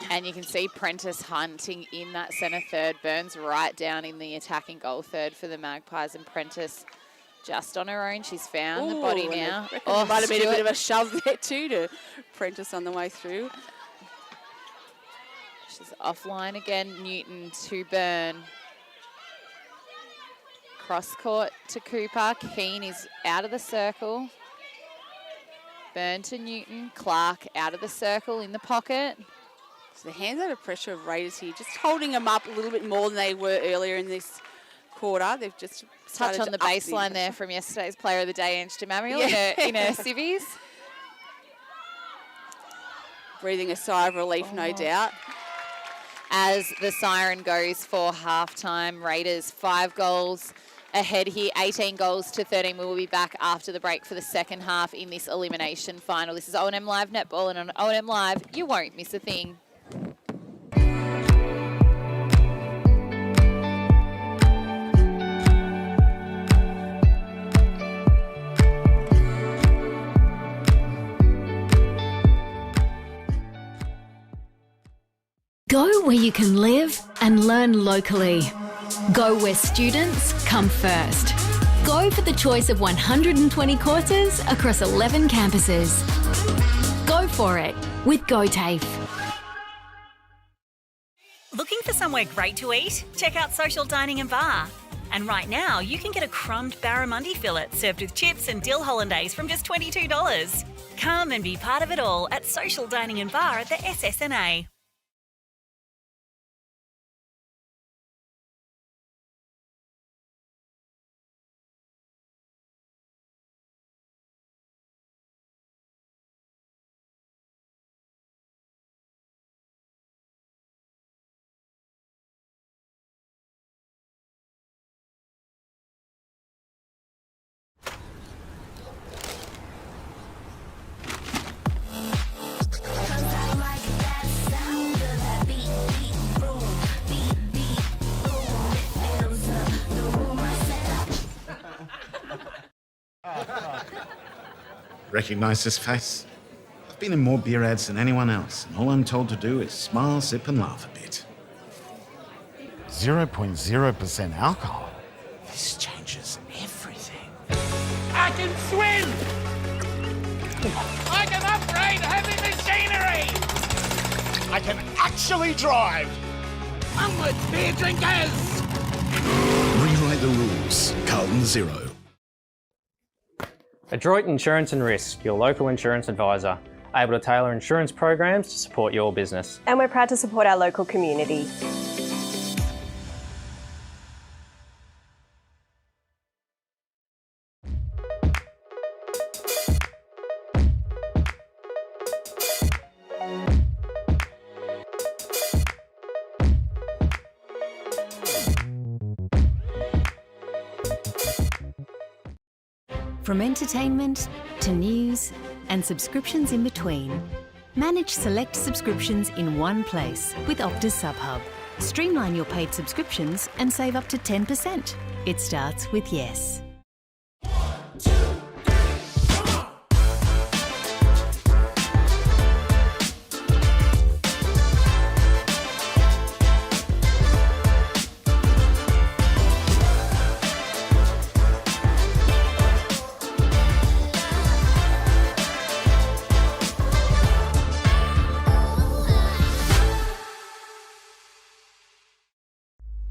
Speaker 1: And you can see Prentice hunting in that centre third. Burns right down in the attacking goal third for the Magpies, and Prentice just on her own. She's found the body now.
Speaker 2: Might have been a bit of a shove there too to Prentice on the way through.
Speaker 1: She's offline again. Newton to Byrne. Cross court to Cooper. Keane is out of the circle. Byrne to Newton. Clark out of the circle in the pocket.
Speaker 2: So the hands out of pressure of Raiders here, just holding them up a little bit more than they were earlier in this quarter. They've just
Speaker 1: touch on the baseline there from yesterday's Player of the Day, Ange Demamiel, in her civvies.
Speaker 2: Breathing a sigh of relief, no doubt.
Speaker 1: As the siren goes for halftime, Raiders 5 goals ahead here, 18 goals to 13. We will be back after the break for the second half in this elimination final. This is O&M Live Netball, and on O&M Live, you won't miss a thing.
Speaker 4: Go where you can live and learn locally. Go where students come first. Go for the choice of 120 courses across 11 campuses. Go for it with GoTAFE.
Speaker 5: Looking for somewhere great to eat? Check out Social Dining and Bar. And right now, you can get a crumbed barramundi fillet served with chips and dill hollandaise from just $22. Come and be part of it all at Social Dining and Bar at the SS&A.
Speaker 6: Recognise this face? I've been in more beer ads than anyone else, and all I'm told to do is smile, sip, and laugh a bit.
Speaker 7: 0.0% alcohol.
Speaker 6: This changes everything.
Speaker 8: I can swim! I can upgrade heavy machinery!
Speaker 7: I can actually drive.
Speaker 8: Onward, beer drinkers!
Speaker 6: Rewrite the rules. Carlton Zero.
Speaker 9: Adroit Insurance and Risk, your local insurance advisor, able to tailor insurance programs to support your business.
Speaker 10: And we're proud to support our local community.
Speaker 4: From entertainment to news and subscriptions in between, manage select subscriptions in one place with Optus SubHub. Streamline your paid subscriptions and save up to 10%. It starts with yes.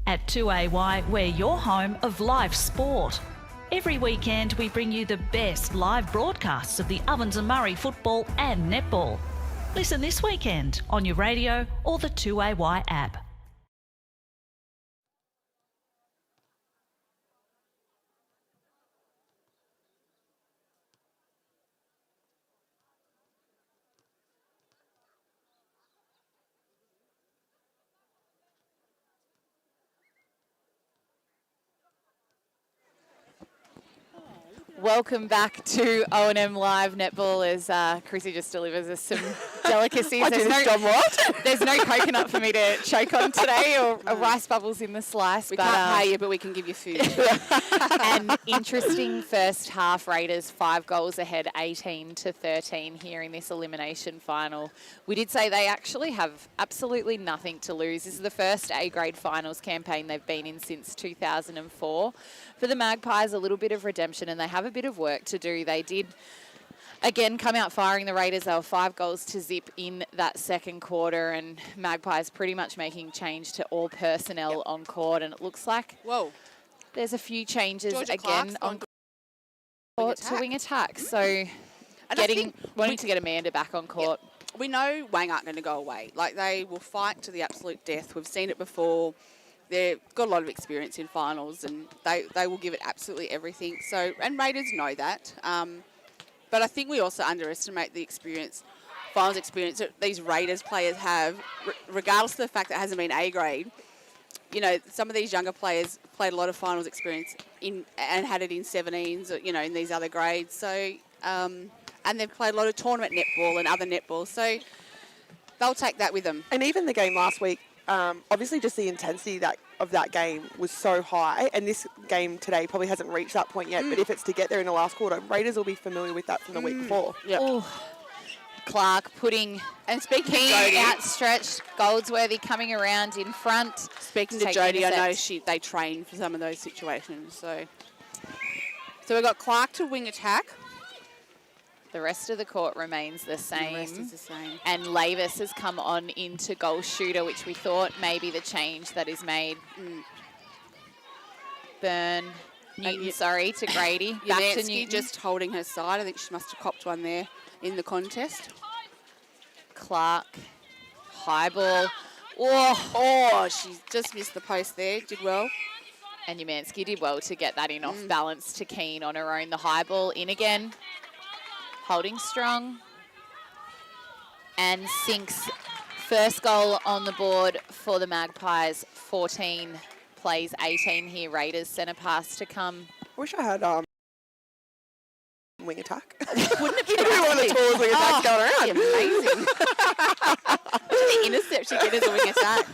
Speaker 11: At 2AY, we're your home of live sport. Every weekend, we bring you the best live broadcasts of the Ovens and Murray football and netball. Listen this weekend on your radio or the 2AY app.
Speaker 1: Welcome back to O&M Live Netball as Chrissy just delivers us some delicacies. There's no coconut for me to choke on today or rice bubbles in the slice.
Speaker 2: We can't pay you, but we can give you food.
Speaker 1: An interesting first half. Raiders 5 goals ahead, 18-13 here in this elimination final. We did say they actually have absolutely nothing to lose. This is the first A-grade finals campaign they've been in since 2004. For the Magpies, a little bit of redemption, and they have a bit of work to do. They did, again, come out firing the Raiders. They were 5 goals to zip in that second quarter, and Magpies pretty much making change to all personnel on court. And it looks like there's a few changes again on court to wing attack. So wanting to get Amanda back on court.
Speaker 2: We know Wang aren't going to go away. Like, they will fight to the absolute death. We've seen it before. They've got a lot of experience in finals, and they will give it absolutely everything. So, and Raiders know that. But I think we also underestimate the finals experience that these Raiders players have, regardless of the fact that it hasn't been A-grade. You know, some of these younger players played a lot of finals experience and had it in 17s, or, you know, in these other grades. So, and they've played a lot of tournament netball and other netball. So they'll take that with them.
Speaker 3: And even the game last week, obviously just the intensity of that game was so high, and this game today probably hasn't reached that point yet, but if it's to get there in the last quarter, Raiders will be familiar with that from the week before.
Speaker 1: Yep. Clark putting, and speaking outstretched, Goldsworthy coming around in front.
Speaker 2: Speaking to Jodie, I know they train for some of those situations. So we've got Clark to wing attack.
Speaker 1: The rest of the court remains the same.
Speaker 2: The rest is the same.
Speaker 1: And Lavis has come on into goal shooter, which we thought may be the change that is made. Newton, sorry, to Grady. Back to
Speaker 2: Yamanski
Speaker 1: Newton.
Speaker 2: just holding her side. I think she must have copped one there in the contest.
Speaker 1: Clark, high ball.
Speaker 2: She just missed the post there. Did well.
Speaker 1: And Yamanski did well to get that in off balance to Keane on her own. The high ball in again. Holding strong. And sinks first goal on the board for the Magpies. 14 plays 18 here. Raiders centre pass to come.
Speaker 3: Wish I had wing attack.
Speaker 1: Wouldn't it be
Speaker 3: One of the tallest wing attacks going around.
Speaker 2: Amazing. The intercept she get as a wing attack.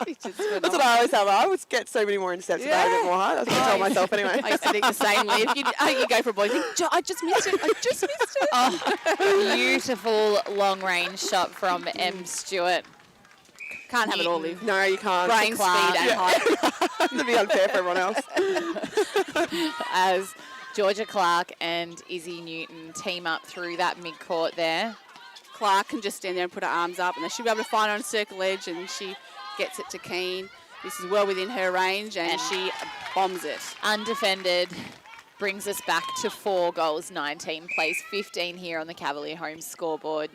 Speaker 3: That's what I always have. I always get so many more intercepts if I had a bit more height. That's what I tell myself anyway.
Speaker 2: I used to think the same. Liv. You go for a ball. You think, I just missed it. I just missed it.
Speaker 1: Beautiful long-range shot from M. Stewart.
Speaker 2: Can't have it all, Liv.
Speaker 3: No, you can't.
Speaker 2: Brain speed and height.
Speaker 3: To be unfair for everyone else.
Speaker 1: As Georgia Clark and Izzy Newton team up through that mid-court there.
Speaker 2: Clark can just stand there and put her arms up, and they should be able to find her on circle edge, and she gets it to Keane. This is well within her range, and she bombs it.
Speaker 1: Undefended. Brings us back to 4 goals, 19 plays, 15 here on the Cavalier home scoreboard.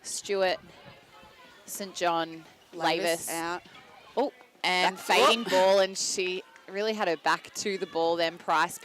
Speaker 1: Stewart, St. John, Lavis
Speaker 2: out.
Speaker 1: Oh, and fading ball, and she really had her back to the ball then. Price.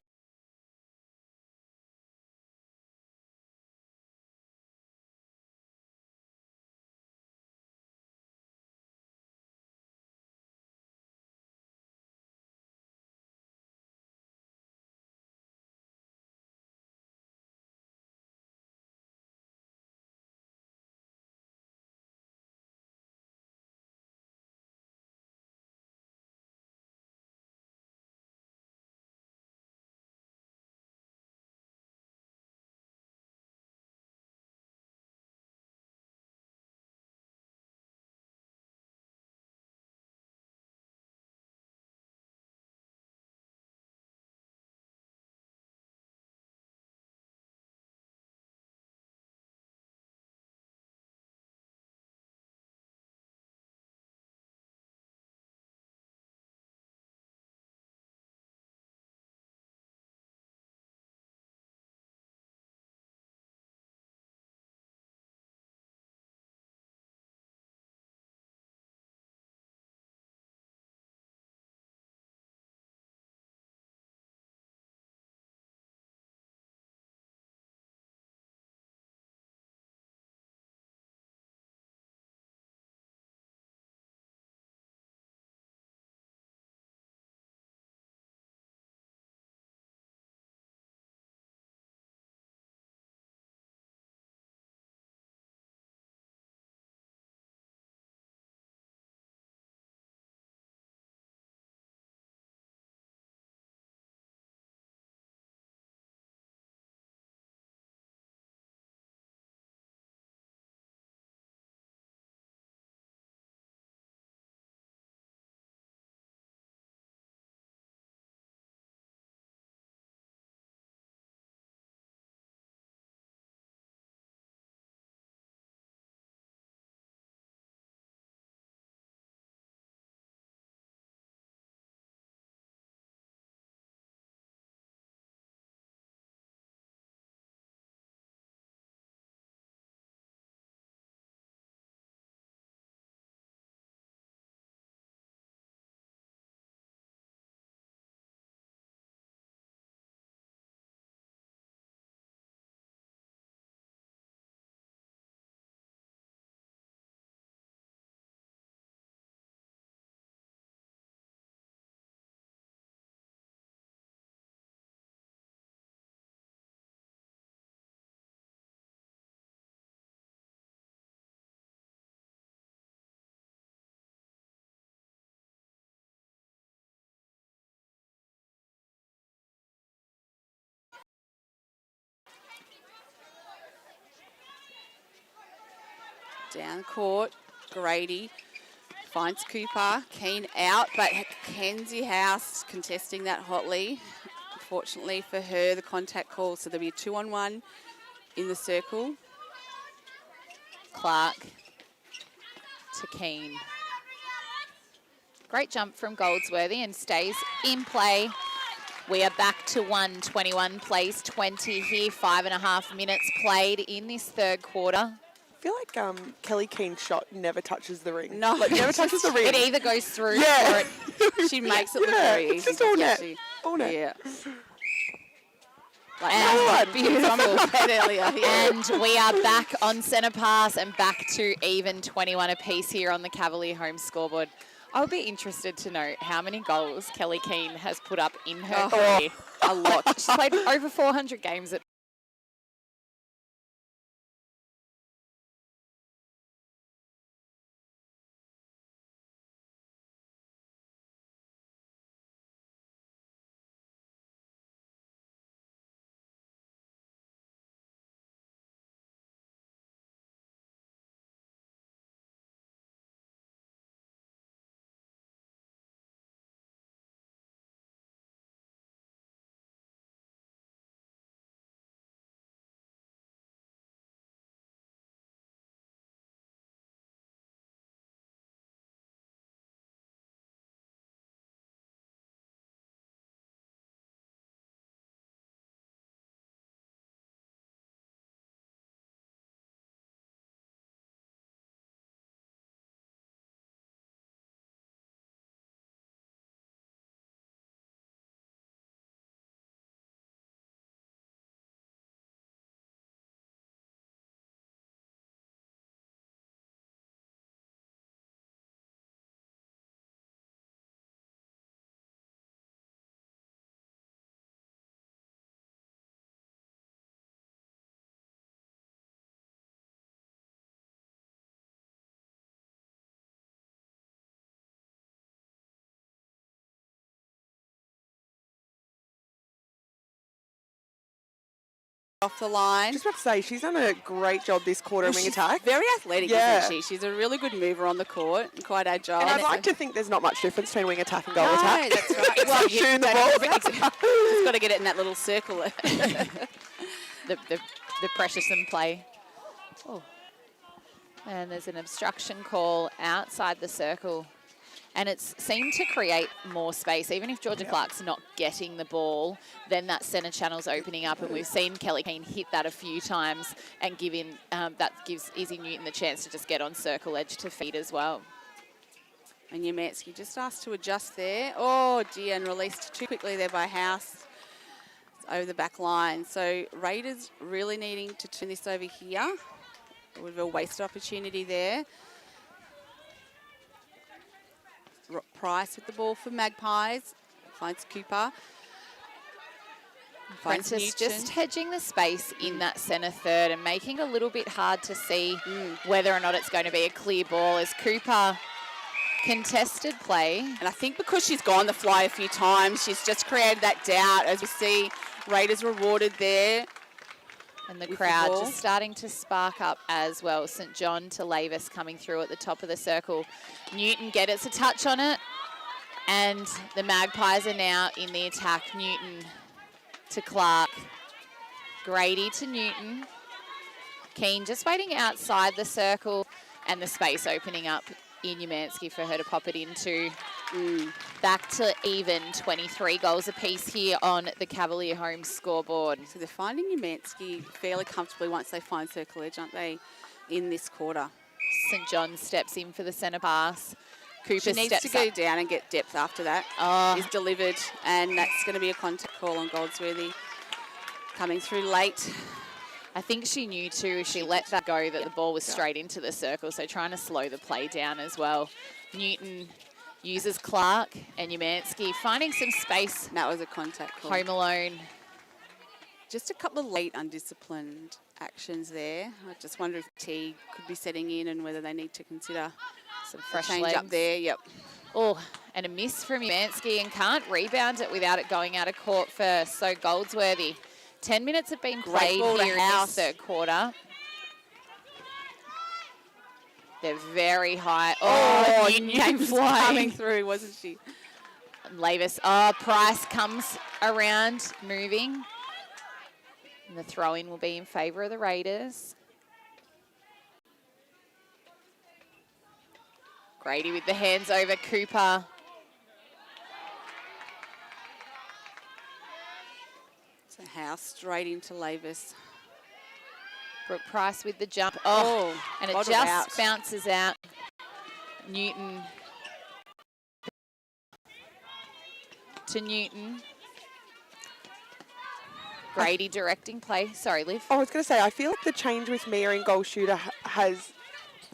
Speaker 2: Down court, Grady finds Cooper. Keane out, but Kenzie House contesting that hotly. Unfortunately for her, the contact call, so there'll be a 2-on-1 in the circle.
Speaker 1: Clark to Keane. Great jump from Goldsworthy and stays in play. We are back to 1:21 plays 20 here. 5.5 minutes played in this third quarter.
Speaker 3: I feel like Kelly Keane's shot never touches the ring.
Speaker 2: No.
Speaker 3: Like, never touches the ring.
Speaker 1: It either goes through
Speaker 3: Yeah.
Speaker 1: or it
Speaker 2: She makes it look very easy.
Speaker 3: It's just all net.
Speaker 2: Actually.
Speaker 3: All net.
Speaker 2: Yeah.
Speaker 1: And beautiful.
Speaker 2: Earlier, yeah.
Speaker 1: And we are back on centre pass and back to even 21 apiece here on the Cavalier home scoreboard. I would be interested to know how many goals Kelly Keane has put up in her career.
Speaker 2: A lot.
Speaker 1: She's played over 400 games at
Speaker 2: Off the line.
Speaker 3: Just about to say, she's done a great job this quarter wing attack.
Speaker 2: Very athletic,
Speaker 3: Yeah.
Speaker 2: isn't she? She's a really good mover on the court and quite agile.
Speaker 3: And I'd like to think there's not much difference between wing attack and goal
Speaker 2: No,
Speaker 3: attack.
Speaker 2: that's right. Well, you
Speaker 3: shooting the
Speaker 2: don't
Speaker 3: ball.
Speaker 2: Just got to get it in that little circle.
Speaker 1: the precious in play. Oh. And there's an obstruction call outside the circle. And it's seemed to create more space. Even if Georgia Clark's not getting the ball, then that centre channel's opening up. And we've seen Kelly Keane hit that a few times and that gives Izzy Newton the chance to just get on circle edge to feed as well.
Speaker 2: And Yamansky just asked to adjust there. Oh, dear, and released too quickly there by House. It's over the back line. So Raiders really needing to turn this over here. It would be a wasted opportunity there. Price with the ball for Magpies. Finds Cooper. Finds
Speaker 1: Prentice
Speaker 2: Newton.
Speaker 1: just hedging the space in that centre third and making it a little bit hard to see whether or not it's going to be a clear ball as Cooper contested play.
Speaker 2: And I think because she's gone the fly a few times, she's just created that doubt. As we see, Raiders rewarded there.
Speaker 1: And the
Speaker 2: with
Speaker 1: crowd
Speaker 2: ball.
Speaker 1: just starting to spark up as well. St John to Lavis coming through at the top of the circle. Newton gets a touch on it. And the Magpies are now in the attack. Newton to Clark. Grady to Newton. Keane just waiting outside the circle and the space opening up in Yamansky for her to pop it into. Back to even 23 goals apiece here on the Cavalier home scoreboard.
Speaker 2: So they're finding Yamansky fairly comfortably once they find circle edge, aren't they, in this quarter?
Speaker 1: St John steps in for the centre pass. Cooper
Speaker 2: She needs
Speaker 1: steps
Speaker 2: to go
Speaker 1: up.
Speaker 2: down and get depth after that.
Speaker 1: Oh.
Speaker 2: Is delivered, and that's going to be a contact call on Goldsworthy. Coming through late.
Speaker 1: I think she knew too, if she let that go, that the ball was straight into the circle, so trying to slow the play down as well. Newton uses Clark and Yamansky, finding some space.
Speaker 2: And that was a contact call.
Speaker 1: Home alone.
Speaker 2: Just a couple of late undisciplined actions there. I just wonder if T could be setting in and whether they need to consider
Speaker 1: Some
Speaker 2: a
Speaker 1: fresh
Speaker 2: change
Speaker 1: legs.
Speaker 2: up there. Yep.
Speaker 1: Oh, and a miss from Yamansky and can't rebound it without it going out of court first. So Goldsworthy. 10 minutes have been
Speaker 2: Great
Speaker 1: played
Speaker 2: ball to
Speaker 1: here in this
Speaker 2: House.
Speaker 1: third quarter. They're very high. Oh, Newton came
Speaker 2: Newton's
Speaker 1: flying.
Speaker 2: coming through, wasn't she?
Speaker 1: Lavis. Oh, Price comes around, moving. And the throw-in will be in favour of the Raiders. Grady with the hands over Cooper.
Speaker 2: House straight into Lavis.
Speaker 1: Brooke Price with the jump. Oh, and it
Speaker 2: bottled
Speaker 1: just
Speaker 2: out.
Speaker 1: bounces out. Newton to Newton. Grady directing play. Sorry, Liv.
Speaker 3: I was going to say, I feel like the change with Mia in goal shooter has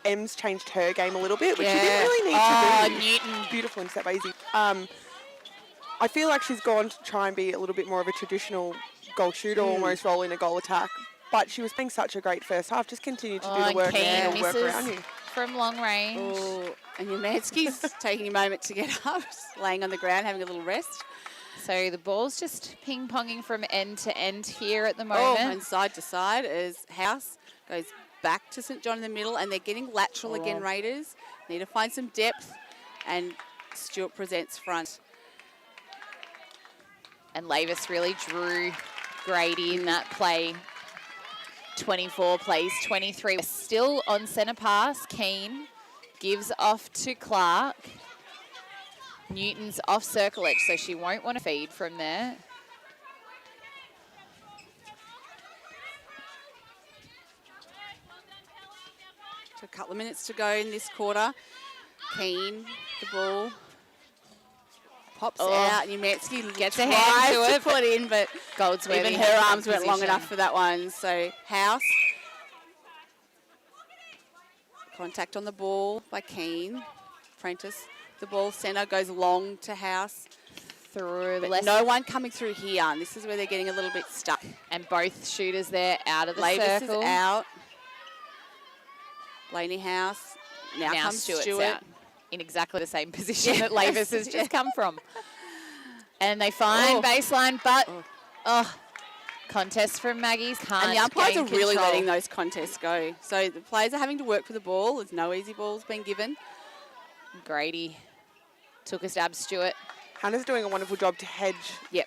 Speaker 3: Em's changed her game a little bit, which she didn't really need to do.
Speaker 1: Newton.
Speaker 3: Beautiful intercept by Izzy. I feel like she's gone to try and be a little bit more of a traditional goal shooter, almost role in a goal attack. But she was playing such a great first half. Just continue to do the work and work around you.
Speaker 1: From long range.
Speaker 2: Oh, and Yamansky's taking a moment to get up, laying on the ground, having a little rest.
Speaker 1: So the ball's just ping-ponging from end to end here at the
Speaker 2: Oh,
Speaker 1: moment.
Speaker 2: and side to side as House goes back to St John in the middle, and they're getting lateral again, Raiders. Need to find some depth, and Stewart presents front.
Speaker 1: And Lavis really drew Grady in that play. 24 plays 23. Still on centre pass. Keane gives off to Clark. Newton's off circle edge, so she won't want to feed from there.
Speaker 2: So a couple of minutes to go in this quarter. Keane, the ball. Pops out, and Yamansky
Speaker 1: Gets a hand to it,
Speaker 2: put in, but
Speaker 1: Goldsworthy
Speaker 2: even
Speaker 1: has
Speaker 2: her
Speaker 1: some
Speaker 2: arms weren't long
Speaker 1: position.
Speaker 2: enough for that one. So House. Contact on the ball by Keane. Prentice. The ball centre goes long to House.
Speaker 1: Through the
Speaker 2: But no one coming through here, and this is where they're getting a little bit stuck.
Speaker 1: And both shooters there out of the
Speaker 2: Lavis
Speaker 1: circle.
Speaker 2: is out. Blaney House. Now comes
Speaker 1: Stewart's
Speaker 2: Stewart.
Speaker 1: out in exactly the same position that Lavis has just come from. And they find baseline, but contest from Maggie's can't
Speaker 2: And the umpires are
Speaker 1: gain
Speaker 2: really
Speaker 1: control.
Speaker 2: letting those contests go. So the players are having to work for the ball. There's no easy balls being given.
Speaker 1: Grady took a stab, Stewart.
Speaker 3: Hannah's doing a wonderful job to hedge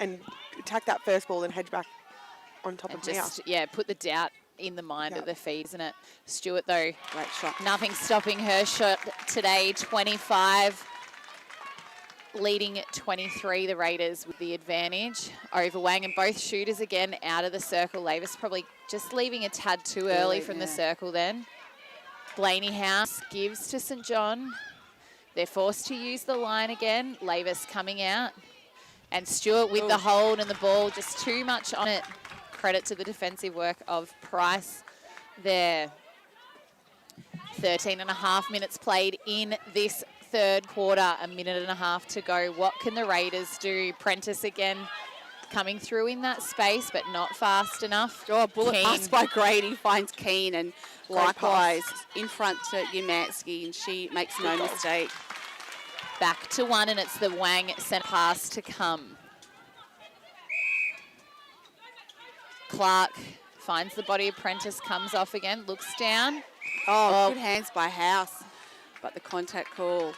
Speaker 3: and attack that first ball and hedge back on top
Speaker 1: And
Speaker 3: of Mia.
Speaker 1: just, put the doubt in the mind of the feed, isn't it? Stewart, though,
Speaker 2: great shot.
Speaker 1: Nothing stopping her shot today, 25. Leading at 23, the Raiders with the advantage over Wang, and both shooters again out of the circle. Lavis probably just leaving a tad too early from the circle then. Blaney House gives to St John. They're forced to use the line again. Lavis coming out. And Stewart with the hold and the ball, just too much on it. Credit to the defensive work of Price there. 13 and a half minutes played in this third quarter, a minute and a half to go. What can the Raiders do? Prentice again coming through in that space, but not fast enough.
Speaker 2: A bullet
Speaker 1: Keane.
Speaker 2: pass by Grady finds Keane, and
Speaker 3: Great
Speaker 2: likewise in front to Yamansky, and she makes no mistake.
Speaker 1: Back to one, and it's the Wang centre pass to come. Clark finds the body of Prentice, comes off again, looks down.
Speaker 2: Oh, good hands by House, but the contact call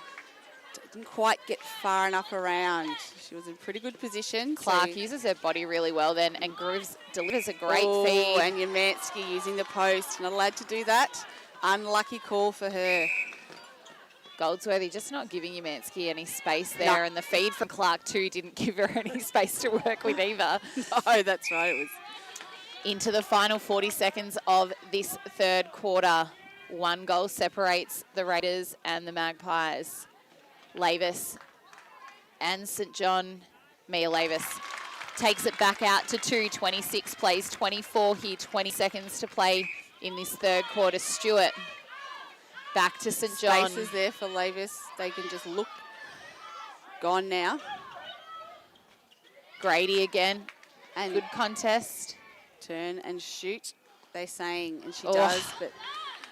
Speaker 2: didn't quite get far enough around. She was in pretty good position.
Speaker 1: Clark uses her body really well then, and Grooves delivers a great feed.
Speaker 2: And Yamansky using the post, not allowed to do that. Unlucky call for her.
Speaker 1: Goldsworthy just not giving Yamansky any space there, and the feed from Clark too didn't give her any space to work with either.
Speaker 2: No, that's right. It was
Speaker 1: into the final 40 seconds of this third quarter. One goal separates the Raiders and the Magpies. Lavis and St John. Mia Lavis takes it back out to 26 plays 24 here, 20 seconds to play in this third quarter. Stewart back to St John.
Speaker 2: spaces there for Lavis. They can just look. Gone now.
Speaker 1: Grady again.
Speaker 2: And
Speaker 1: good contest.
Speaker 2: Turn and shoot, they're saying, and she
Speaker 1: Oh.
Speaker 2: does, but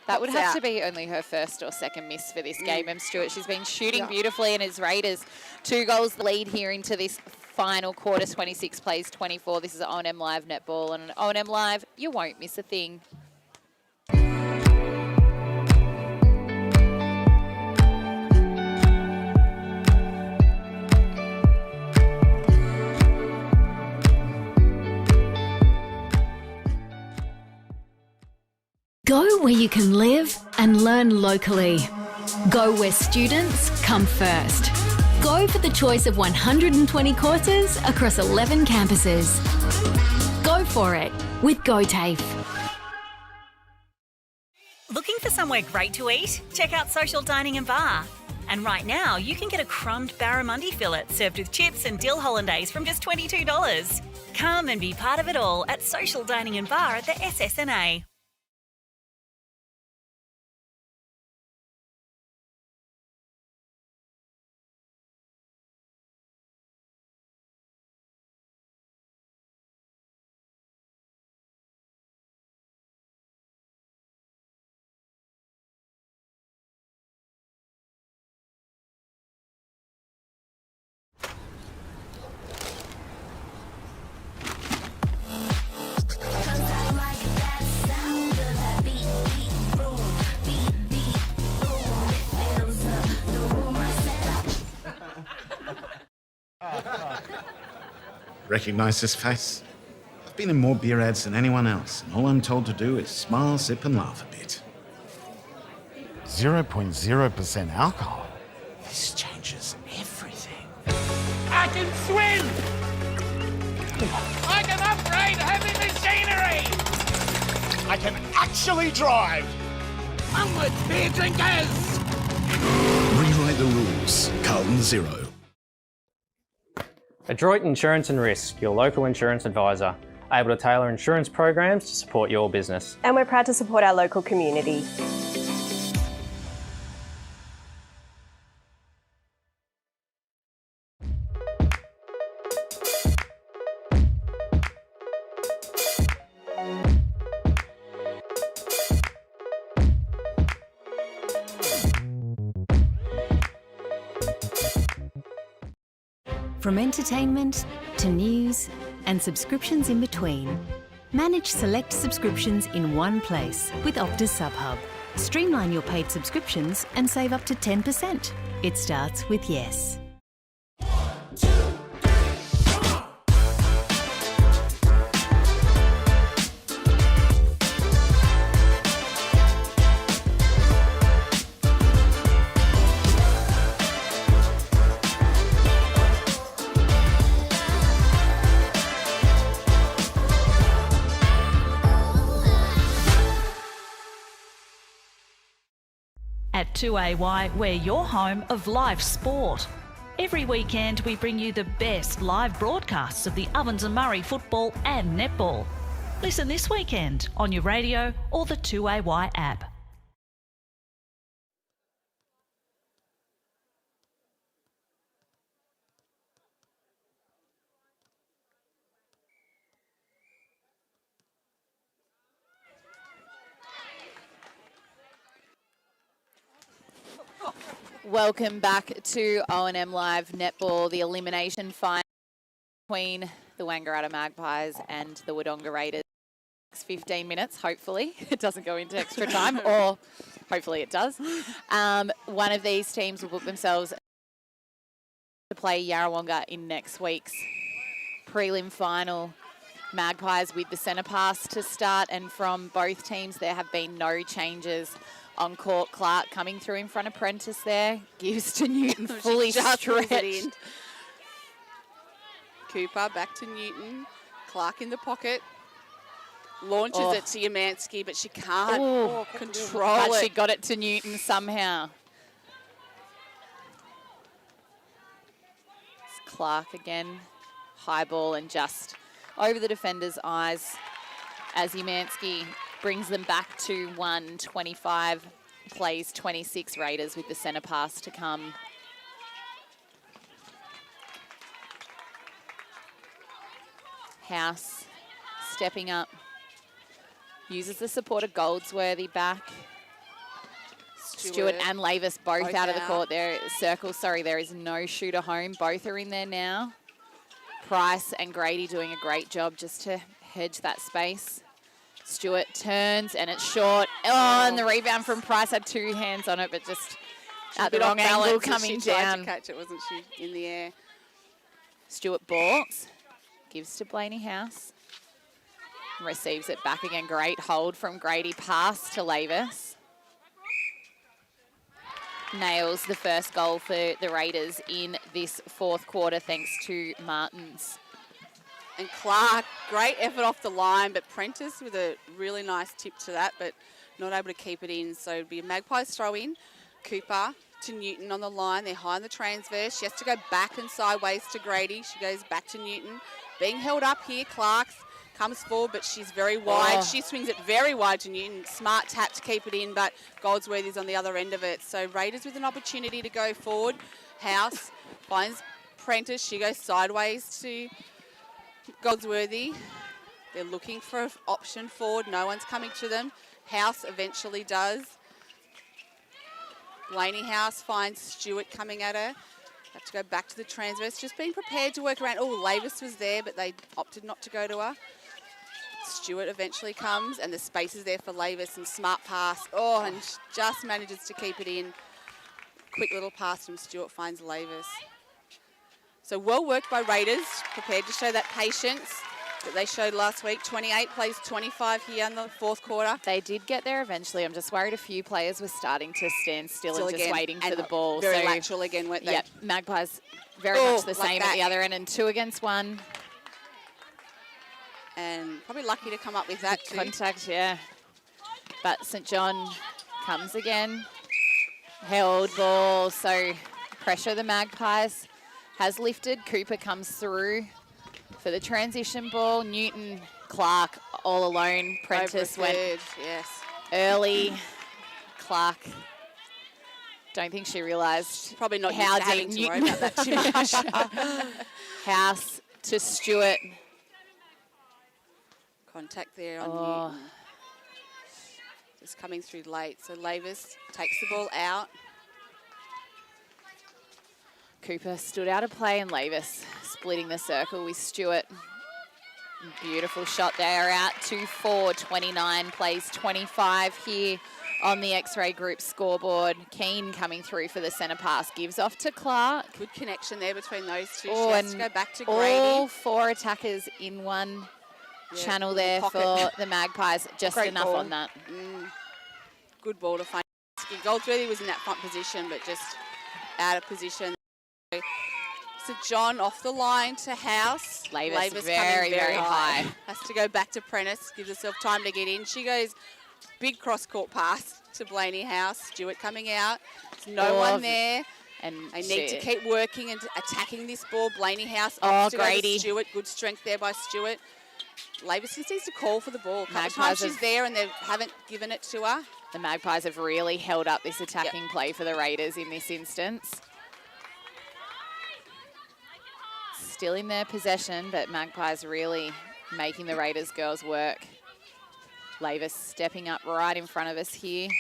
Speaker 1: That would
Speaker 2: pops
Speaker 1: have
Speaker 2: out.
Speaker 1: to be only her first or second miss for this game, Em Stewart. She's been shooting beautifully, and as Raiders 2 goals lead here into this final quarter, 26 plays 24. This is O&M Live Netball, and on O&M Live, you won't miss a thing.
Speaker 4: Go where you can live and learn locally. Go where students come first. Go for the choice of 120 courses across 11 campuses. Go for it with GoTafe.
Speaker 5: Looking for somewhere great to eat? Check out Social Dining and Bar. And right now, you can get a crumbed barramundi fillet served with chips and dill hollandaise from just $22. Come and be part of it all at Social Dining and Bar at the SS&A.
Speaker 6: Recognise this face? I've been in more beer ads than anyone else, and all I'm told to do is smile, sip and laugh a bit.
Speaker 7: 0.0% alcohol.
Speaker 6: This changes everything.
Speaker 8: I can swim! I can upgrade heavy machinery!
Speaker 7: I can actually drive!
Speaker 8: Onward, beer drinkers!
Speaker 6: Rewrite the rules. Carlton Zero.
Speaker 9: Adroit Insurance and Risk, your local insurance advisor, able to tailor insurance programs to support your business.
Speaker 10: And we're proud to support our local community.
Speaker 4: From entertainment to news and subscriptions in between, manage select subscriptions in one place with Optus SubHub. Streamline your paid subscriptions and save up to 10%. It starts with yes.
Speaker 11: At 2AY, we're your home of live sport. Every weekend, we bring you the best live broadcasts of the Ovens and Murray football and netball. Listen this weekend on your radio or the 2AY app.
Speaker 1: Welcome back to O&M Live Netball, the elimination final between the Wangaratta Magpies and the Wodonga Raiders. 15 minutes, hopefully. It doesn't go into extra time, or hopefully it does. One of these teams will book themselves to play Yarrawonga in next week's prelim final. Magpies with the centre pass to start, and from both teams there have been no changes on court. Clark coming through in front of Prentice there. Gives to Newton, fully stretched.
Speaker 2: Cooper back to Newton. Clark in the pocket. Launches it to Umansky, but she can't control it.
Speaker 1: But she got it to Newton somehow. It's Clark again. High ball and just over the defender's eyes as Umansky brings them back to 1-25, plays 26 Raiders with the centre pass to come. House stepping up, uses the support of Goldsworthy back. Stewart and Lavis both out of the court there. Circle, sorry, there is no shooter home. Both are in there now. Price and Grady doing a great job just to hedge that space. Stewart turns and it's short. Oh, and the rebound from Price had two hands on it, but just at the wrong angle coming
Speaker 2: she tried
Speaker 1: down.
Speaker 2: to catch it, wasn't she, in the air?
Speaker 1: Stewart balks, gives to Blaney House. Receives it back again. Great hold from Grady. Pass to Lavis. Nails the first goal for the Raiders in this fourth quarter thanks to Martins.
Speaker 2: And Clark, great effort off the line, but Prentice with a really nice tip to that, but not able to keep it in. So it'd be a Magpies throw in. Cooper to Newton on the line. They're high on the transverse. She has to go back and sideways to Grady. She goes back to Newton. Being held up here, Clark comes forward, but she's very wide. She swings it very wide to Newton. Smart tap to keep it in, but Goldsworthy's on the other end of it. So Raiders with an opportunity to go forward. House finds Prentice. She goes sideways to Goldsworthy. They're looking for an option forward. No one's coming to them. House eventually does. Blaney House finds Stewart coming at her. Have to go back to the transverse. Just being prepared to work around. Oh, Lavis was there, but they opted not to go to her. Stewart eventually comes, and the space is there for Lavis, and smart pass. Oh, and just manages to keep it in. Quick little pass from Stewart finds Lavis. So well worked by Raiders, prepared to show that patience that they showed last week. 28 plays 25 here in the fourth quarter.
Speaker 1: They did get there eventually. I'm just worried a few players were starting to stand still and just waiting for the ball.
Speaker 2: Very lateral again, weren't they?
Speaker 1: Yep, Magpies very much the same at the other end, and 2 against 1.
Speaker 2: And probably lucky to come up with that too.
Speaker 1: Contact, yeah. But St John comes again. Held ball, so pressure the Magpies has lifted. Cooper comes through for the transition ball. Newton, Clark all alone. Prentice went
Speaker 2: yes.
Speaker 1: early. Clark, don't think she realised
Speaker 2: probably not
Speaker 1: how
Speaker 2: having
Speaker 1: deep
Speaker 2: to worry
Speaker 1: Newton
Speaker 2: about that too much.
Speaker 1: House to Stewart.
Speaker 2: Contact there on Newton. Just coming through late. So Lavis takes the ball out.
Speaker 1: Cooper stood out of play, and Lavis splitting the circle with Stewart. Beautiful shot there, out 2-4, 29 plays 25 here on the X-Ray Group scoreboard. Keane coming through for the centre pass, gives off to Clark.
Speaker 2: Good connection there between those two.
Speaker 1: Oh,
Speaker 2: she has to go back to Grady.
Speaker 1: All 4 attackers in one channel there for the Magpies. Just
Speaker 2: Great
Speaker 1: enough
Speaker 2: ball
Speaker 1: on that.
Speaker 2: Good ball to find. Goldsworthy was in that front position, but just out of position. St John off the line to House.
Speaker 1: Lavis very, very high.
Speaker 2: Has to go back to Prentice, gives herself time to get in. She goes big cross-court pass to Blaney House. Stewart coming out. There's no one there.
Speaker 1: And
Speaker 2: they need to keep working and attacking this ball. Blaney House
Speaker 1: opts
Speaker 2: to
Speaker 1: Grady.
Speaker 2: Go to Stewart. Good strength there by Stewart. Lavis just needs to call for the ball. A couple
Speaker 1: Magpies
Speaker 2: times she's there and they haven't given it to her.
Speaker 1: The Magpies have really held up this attacking play for the Raiders in this instance. Still in their possession, but Magpies really making the Raiders girls work. Lavis stepping up right in front of us here.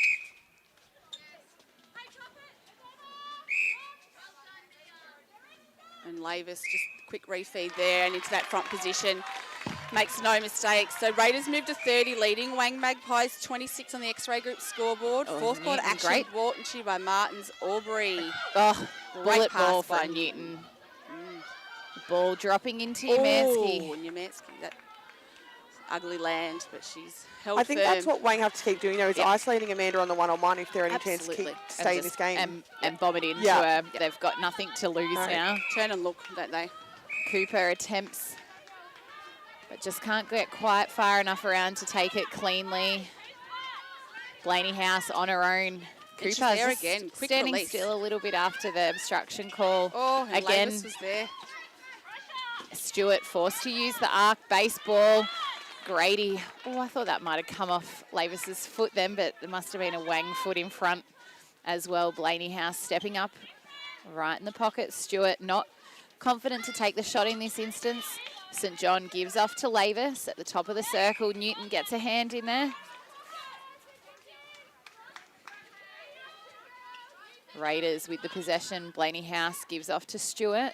Speaker 2: And Lavis just quick refeed there and into that front position. Makes no mistakes. So Raiders move to 30, leading Wang Magpies 26 on the X-Ray Group scoreboard. Fourth quarter action
Speaker 1: great.
Speaker 2: brought to you by Martins Aubrey.
Speaker 1: Oh, bullet
Speaker 2: pass
Speaker 1: ball for
Speaker 2: by
Speaker 1: Newton. Ball dropping into Umansky.
Speaker 2: Oh, Umansky, that ugly land, but she's held
Speaker 3: I think
Speaker 2: firm.
Speaker 3: that's what Wang have to keep doing, though, is isolating Amanda on the one-on-one if they're any chance to keep stay in this game.
Speaker 1: And bomb it into her. They've got nothing to lose now.
Speaker 2: Turn and look, don't they?
Speaker 1: Cooper attempts, but just can't get quite far enough around to take it cleanly. Blaney House on her own. Cooper's
Speaker 2: there again. Quick
Speaker 1: standing
Speaker 2: release.
Speaker 1: still a little bit after the obstruction call.
Speaker 2: Oh, and
Speaker 1: again.
Speaker 2: Lavis was there.
Speaker 1: Stewart forced to use the arc baseball. Grady, oh, I thought that might have come off Lavis's foot then, but there must have been a Wang foot in front as well. Blaney House stepping up right in the pocket. Stewart not confident to take the shot in this instance. St John gives off to Lavis at the top of the circle. Newton gets a hand in there. Raiders with the possession. Blaney House gives off to Stewart.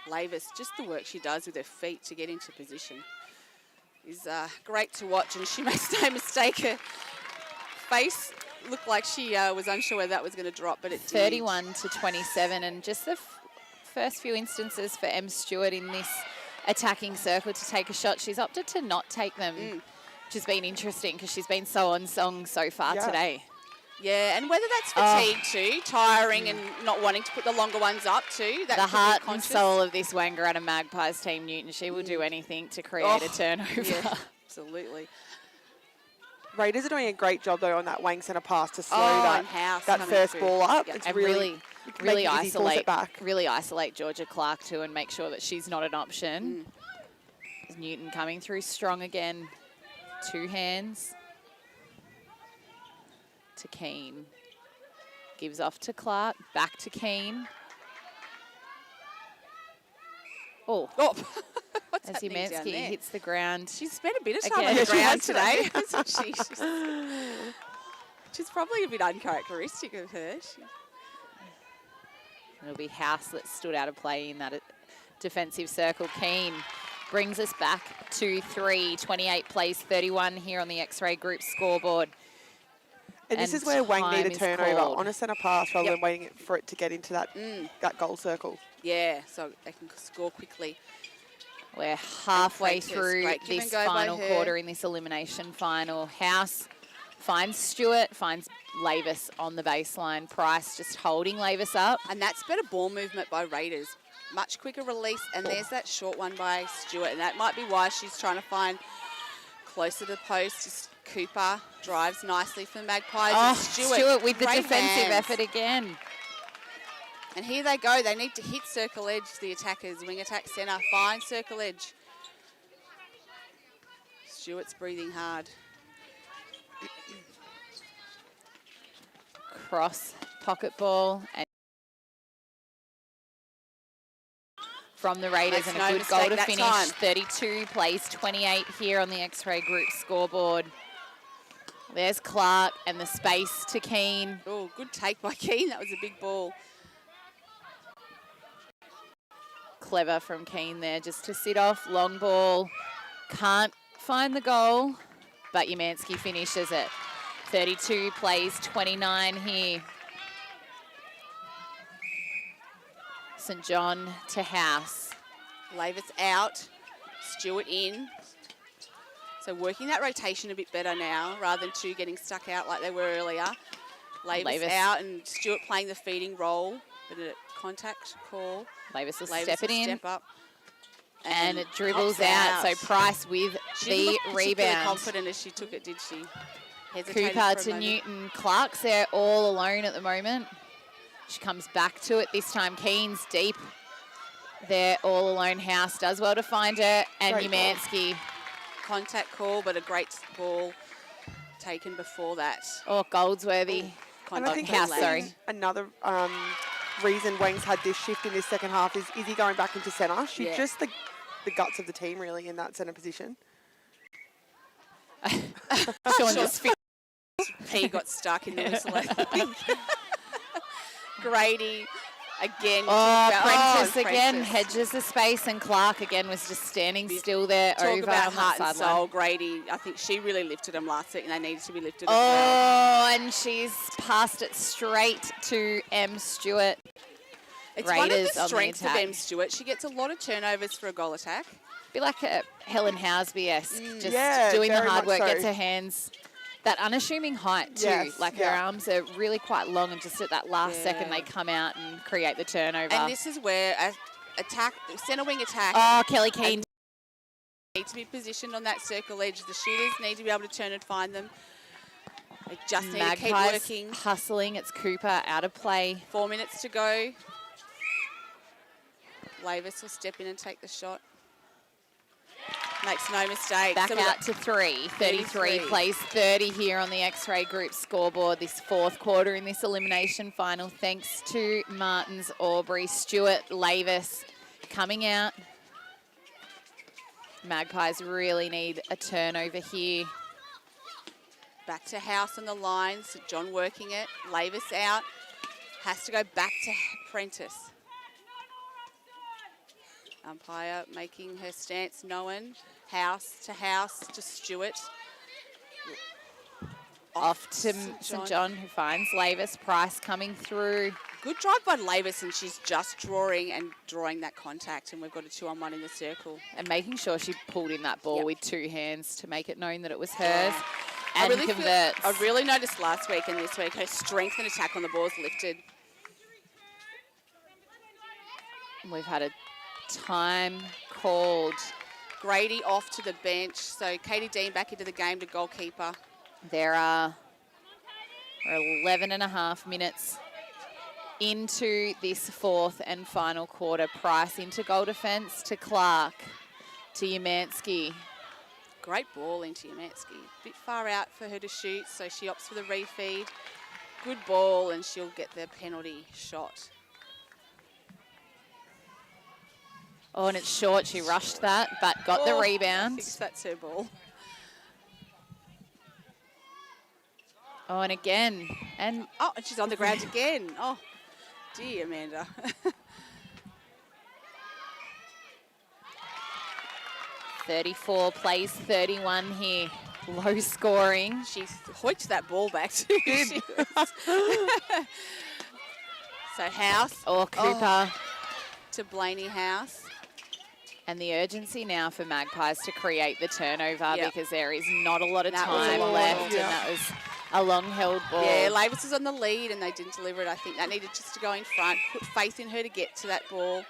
Speaker 2: Lavis, just the work she does with her feet to get into position is great to watch, and she makes no mistake. Her face looked like she was unsure whether that was going to drop, but it did.
Speaker 1: 31 to 27, and just the first few instances for Em Stewart in this attacking circle to take a shot. She's opted to not take them, which has been interesting because she's been so on song so far today.
Speaker 2: Yeah, and whether that's fatigue too, tiring and not wanting to put the longer ones up too. That
Speaker 1: The
Speaker 2: could be
Speaker 1: heart and
Speaker 2: conscious.
Speaker 1: soul of this Wangaratta Magpies team, Newton. She will do anything to create a turnover.
Speaker 2: Yeah, absolutely.
Speaker 3: Raiders are doing a great job though on that wing centre pass to slow
Speaker 2: and
Speaker 3: that
Speaker 2: House
Speaker 3: that
Speaker 2: coming
Speaker 3: first
Speaker 2: through.
Speaker 3: ball up.
Speaker 2: Yep.
Speaker 3: It's
Speaker 1: And
Speaker 3: really
Speaker 1: really
Speaker 3: make it easy, force it
Speaker 1: isolate,
Speaker 3: back.
Speaker 1: really isolate Georgia Clark too, and make sure that she's not an option. Newton coming through strong again. 2 hands to Keane. Gives off to Clark, back to Keane. Oh,
Speaker 2: What's
Speaker 1: as
Speaker 2: happening down
Speaker 1: Umansky
Speaker 2: there?
Speaker 1: hits the ground.
Speaker 2: She's spent a bit of time
Speaker 1: Again.
Speaker 2: on the
Speaker 1: She
Speaker 2: ground
Speaker 3: has
Speaker 2: today, hasn't she? She's probably a bit uncharacteristic of her.
Speaker 1: It'll be House that stood out of play in that defensive circle. Keane brings us back to 3. 28 plays 31 here on the X-Ray Group scoreboard.
Speaker 3: And this
Speaker 1: And
Speaker 3: is where Wang need
Speaker 1: time
Speaker 3: a
Speaker 1: is
Speaker 3: turnover
Speaker 1: called.
Speaker 3: on a centre pass rather than waiting for it to get into that that goal circle.
Speaker 2: Yeah, so they can score quickly.
Speaker 1: We're halfway
Speaker 2: Prentice,
Speaker 1: through
Speaker 2: great give
Speaker 1: this
Speaker 2: and go by
Speaker 1: final
Speaker 2: her.
Speaker 1: quarter in this elimination final. House finds Stewart, finds Lavis on the baseline. Price just holding Lavis up.
Speaker 2: And that's better ball movement by Raiders. Much quicker release, and there's that short one by Stewart, and that might be why she's trying to find closer to the post. Just Cooper drives nicely for the Magpies.
Speaker 1: Oh,
Speaker 2: and
Speaker 1: Stewart with the
Speaker 2: great
Speaker 1: defensive
Speaker 2: hands.
Speaker 1: effort again.
Speaker 2: And here they go. They need to hit circle edge, the attackers. Wing attack centre, find circle edge. Stewart's breathing hard.
Speaker 1: Cross pocket ball and from the Raiders,
Speaker 2: Makes
Speaker 1: and
Speaker 2: no
Speaker 1: a good
Speaker 2: mistake
Speaker 1: goal to
Speaker 2: that
Speaker 1: finish.
Speaker 2: time.
Speaker 1: 32 plays 28 here on the X-Ray Group scoreboard. There's Clark and the space to Keane.
Speaker 2: Oh, good take by Keane. That was a big ball.
Speaker 1: Clever from Keane there just to sit off. Long ball. Can't find the goal, but Umansky finishes it. 32 plays 29 here. St. John to House.
Speaker 2: Lavis out, Stewart in. So working that rotation a bit better now, rather than 2 getting stuck out like they were earlier. Lavis out and Stewart playing the feeding role, but a contact call.
Speaker 1: Lavis will
Speaker 2: Lavis
Speaker 1: step it
Speaker 2: will
Speaker 1: in.
Speaker 2: Step up.
Speaker 1: And it dribbles
Speaker 2: pops
Speaker 1: out. So Price with
Speaker 2: She didn't
Speaker 1: the
Speaker 2: look particularly
Speaker 1: rebound.
Speaker 2: confident as she took it, did she? Hesitated
Speaker 1: Cooper
Speaker 2: for a
Speaker 1: to
Speaker 2: moment.
Speaker 1: Newton. Clark's there all alone at the moment. She comes back to it this time. Keane's deep. There all alone. House does well to find her. And
Speaker 3: Great ball.
Speaker 1: Umansky.
Speaker 2: Contact call, but a great ball taken before that.
Speaker 1: Oh, Goldsworthy.
Speaker 3: And I think
Speaker 1: House,
Speaker 3: that's
Speaker 1: sorry.
Speaker 3: another reason Wang's had this shift in this second half is he going back into centre? She's
Speaker 2: Yeah.
Speaker 3: just the guts of the team really in that centre position.
Speaker 1: Sean just
Speaker 2: He got stuck in the whistle. I think. Grady again.
Speaker 1: Prentice again
Speaker 2: Prentice.
Speaker 1: hedges the space, and Clark again was just standing still there
Speaker 2: Talk
Speaker 1: over
Speaker 2: about
Speaker 1: on
Speaker 2: heart
Speaker 1: that
Speaker 2: and
Speaker 1: sideline.
Speaker 2: soul. Grady, I think she really lifted them last week, and they needed to be lifted as well.
Speaker 1: Oh, and she's passed it straight to M. Stewart.
Speaker 2: It's one of
Speaker 1: Raiders
Speaker 2: the
Speaker 1: on the
Speaker 2: strengths of
Speaker 1: attack.
Speaker 2: M. Stewart. She gets a lot of turnovers for a goal attack.
Speaker 1: Be like a Helen Housby-esque, just
Speaker 3: Yeah,
Speaker 1: doing the
Speaker 3: very
Speaker 1: hard
Speaker 3: much
Speaker 1: work,
Speaker 3: so.
Speaker 1: gets her hands. That unassuming height too,
Speaker 3: Yes,
Speaker 1: like her
Speaker 3: yeah.
Speaker 1: arms are really quite long, and just at that last second they come out and create the turnover.
Speaker 2: And this is where centre wing attack
Speaker 1: Oh, Kelly Keane.
Speaker 2: need to be positioned on that circle edge. The shooters need to be able to turn and find them. They just need to keep
Speaker 1: Magpies
Speaker 2: working.
Speaker 1: hustling. It's Cooper out of play.
Speaker 2: 4 minutes to go. Lavis will step in and take the shot. Makes no mistake.
Speaker 1: Back
Speaker 2: So we've
Speaker 1: out
Speaker 2: got
Speaker 1: to 3. 33
Speaker 2: 33.
Speaker 1: plays 30 here on the X-Ray Group scoreboard this fourth quarter in this elimination final. Thanks to Martins, Aubrey, Stewart, Lavis coming out. Magpies really need a turnover here.
Speaker 2: Back to House on the line. St. John working it. Lavis out. Has to go back to Prentice. Umpire making her stance known. House to Stewart.
Speaker 1: Off to St. John, who finds Lavis. Price coming through.
Speaker 2: Good drive by Lavis, and she's just drawing that contact, and we've got a 2-on-1 in the circle.
Speaker 1: And making sure she pulled in that ball
Speaker 2: Yep.
Speaker 1: with 2 hands to make it known that it was hers. and converts.
Speaker 2: I really noticed last week and this week her strength and attack on the ball is lifted.
Speaker 1: We've had a time called.
Speaker 2: Grady off to the bench. So Katie Dean back into the game to goalkeeper.
Speaker 1: There are 11 and a half minutes into this fourth and final quarter. Price into goal defence to Clark, to Umansky.
Speaker 2: Great ball into Umansky. Bit far out for her to shoot, so she opts for the refeed. Good ball, and she'll get the penalty shot.
Speaker 1: Oh, and it's short. She rushed that, but got the rebound.
Speaker 2: That's her ball.
Speaker 1: Oh, and again. And
Speaker 2: she's on the ground again. Oh, dear, Amanda.
Speaker 1: 34 plays 31 here. Low scoring.
Speaker 2: She hoiked that ball back too. So House.
Speaker 1: Or Cooper.
Speaker 2: To Blaney House.
Speaker 1: And the urgency now for Magpies to create the turnover because there is not a lot of time left. And that was a long-held ball.
Speaker 2: Yeah, Lavis was on the lead and they didn't deliver it. I think that needed just to go in front, put faith in her to get to that ball.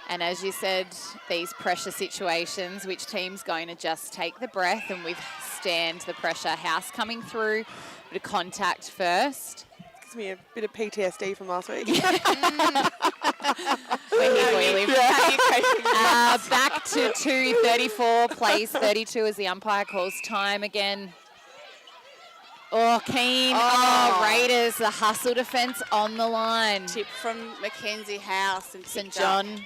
Speaker 1: And as you said, these pressure situations, which team's going to just take the breath and withstand the pressure? House coming through, bit of contact first.
Speaker 3: Gives me a bit of PTSD from last week.
Speaker 1: We're here for you, Liv. Back to 2:34, plays 32 as the umpire calls time again. Oh, Keane. Oh, Raiders, the hustle defence on the line.
Speaker 2: Tip from Mackenzie House and
Speaker 1: St John.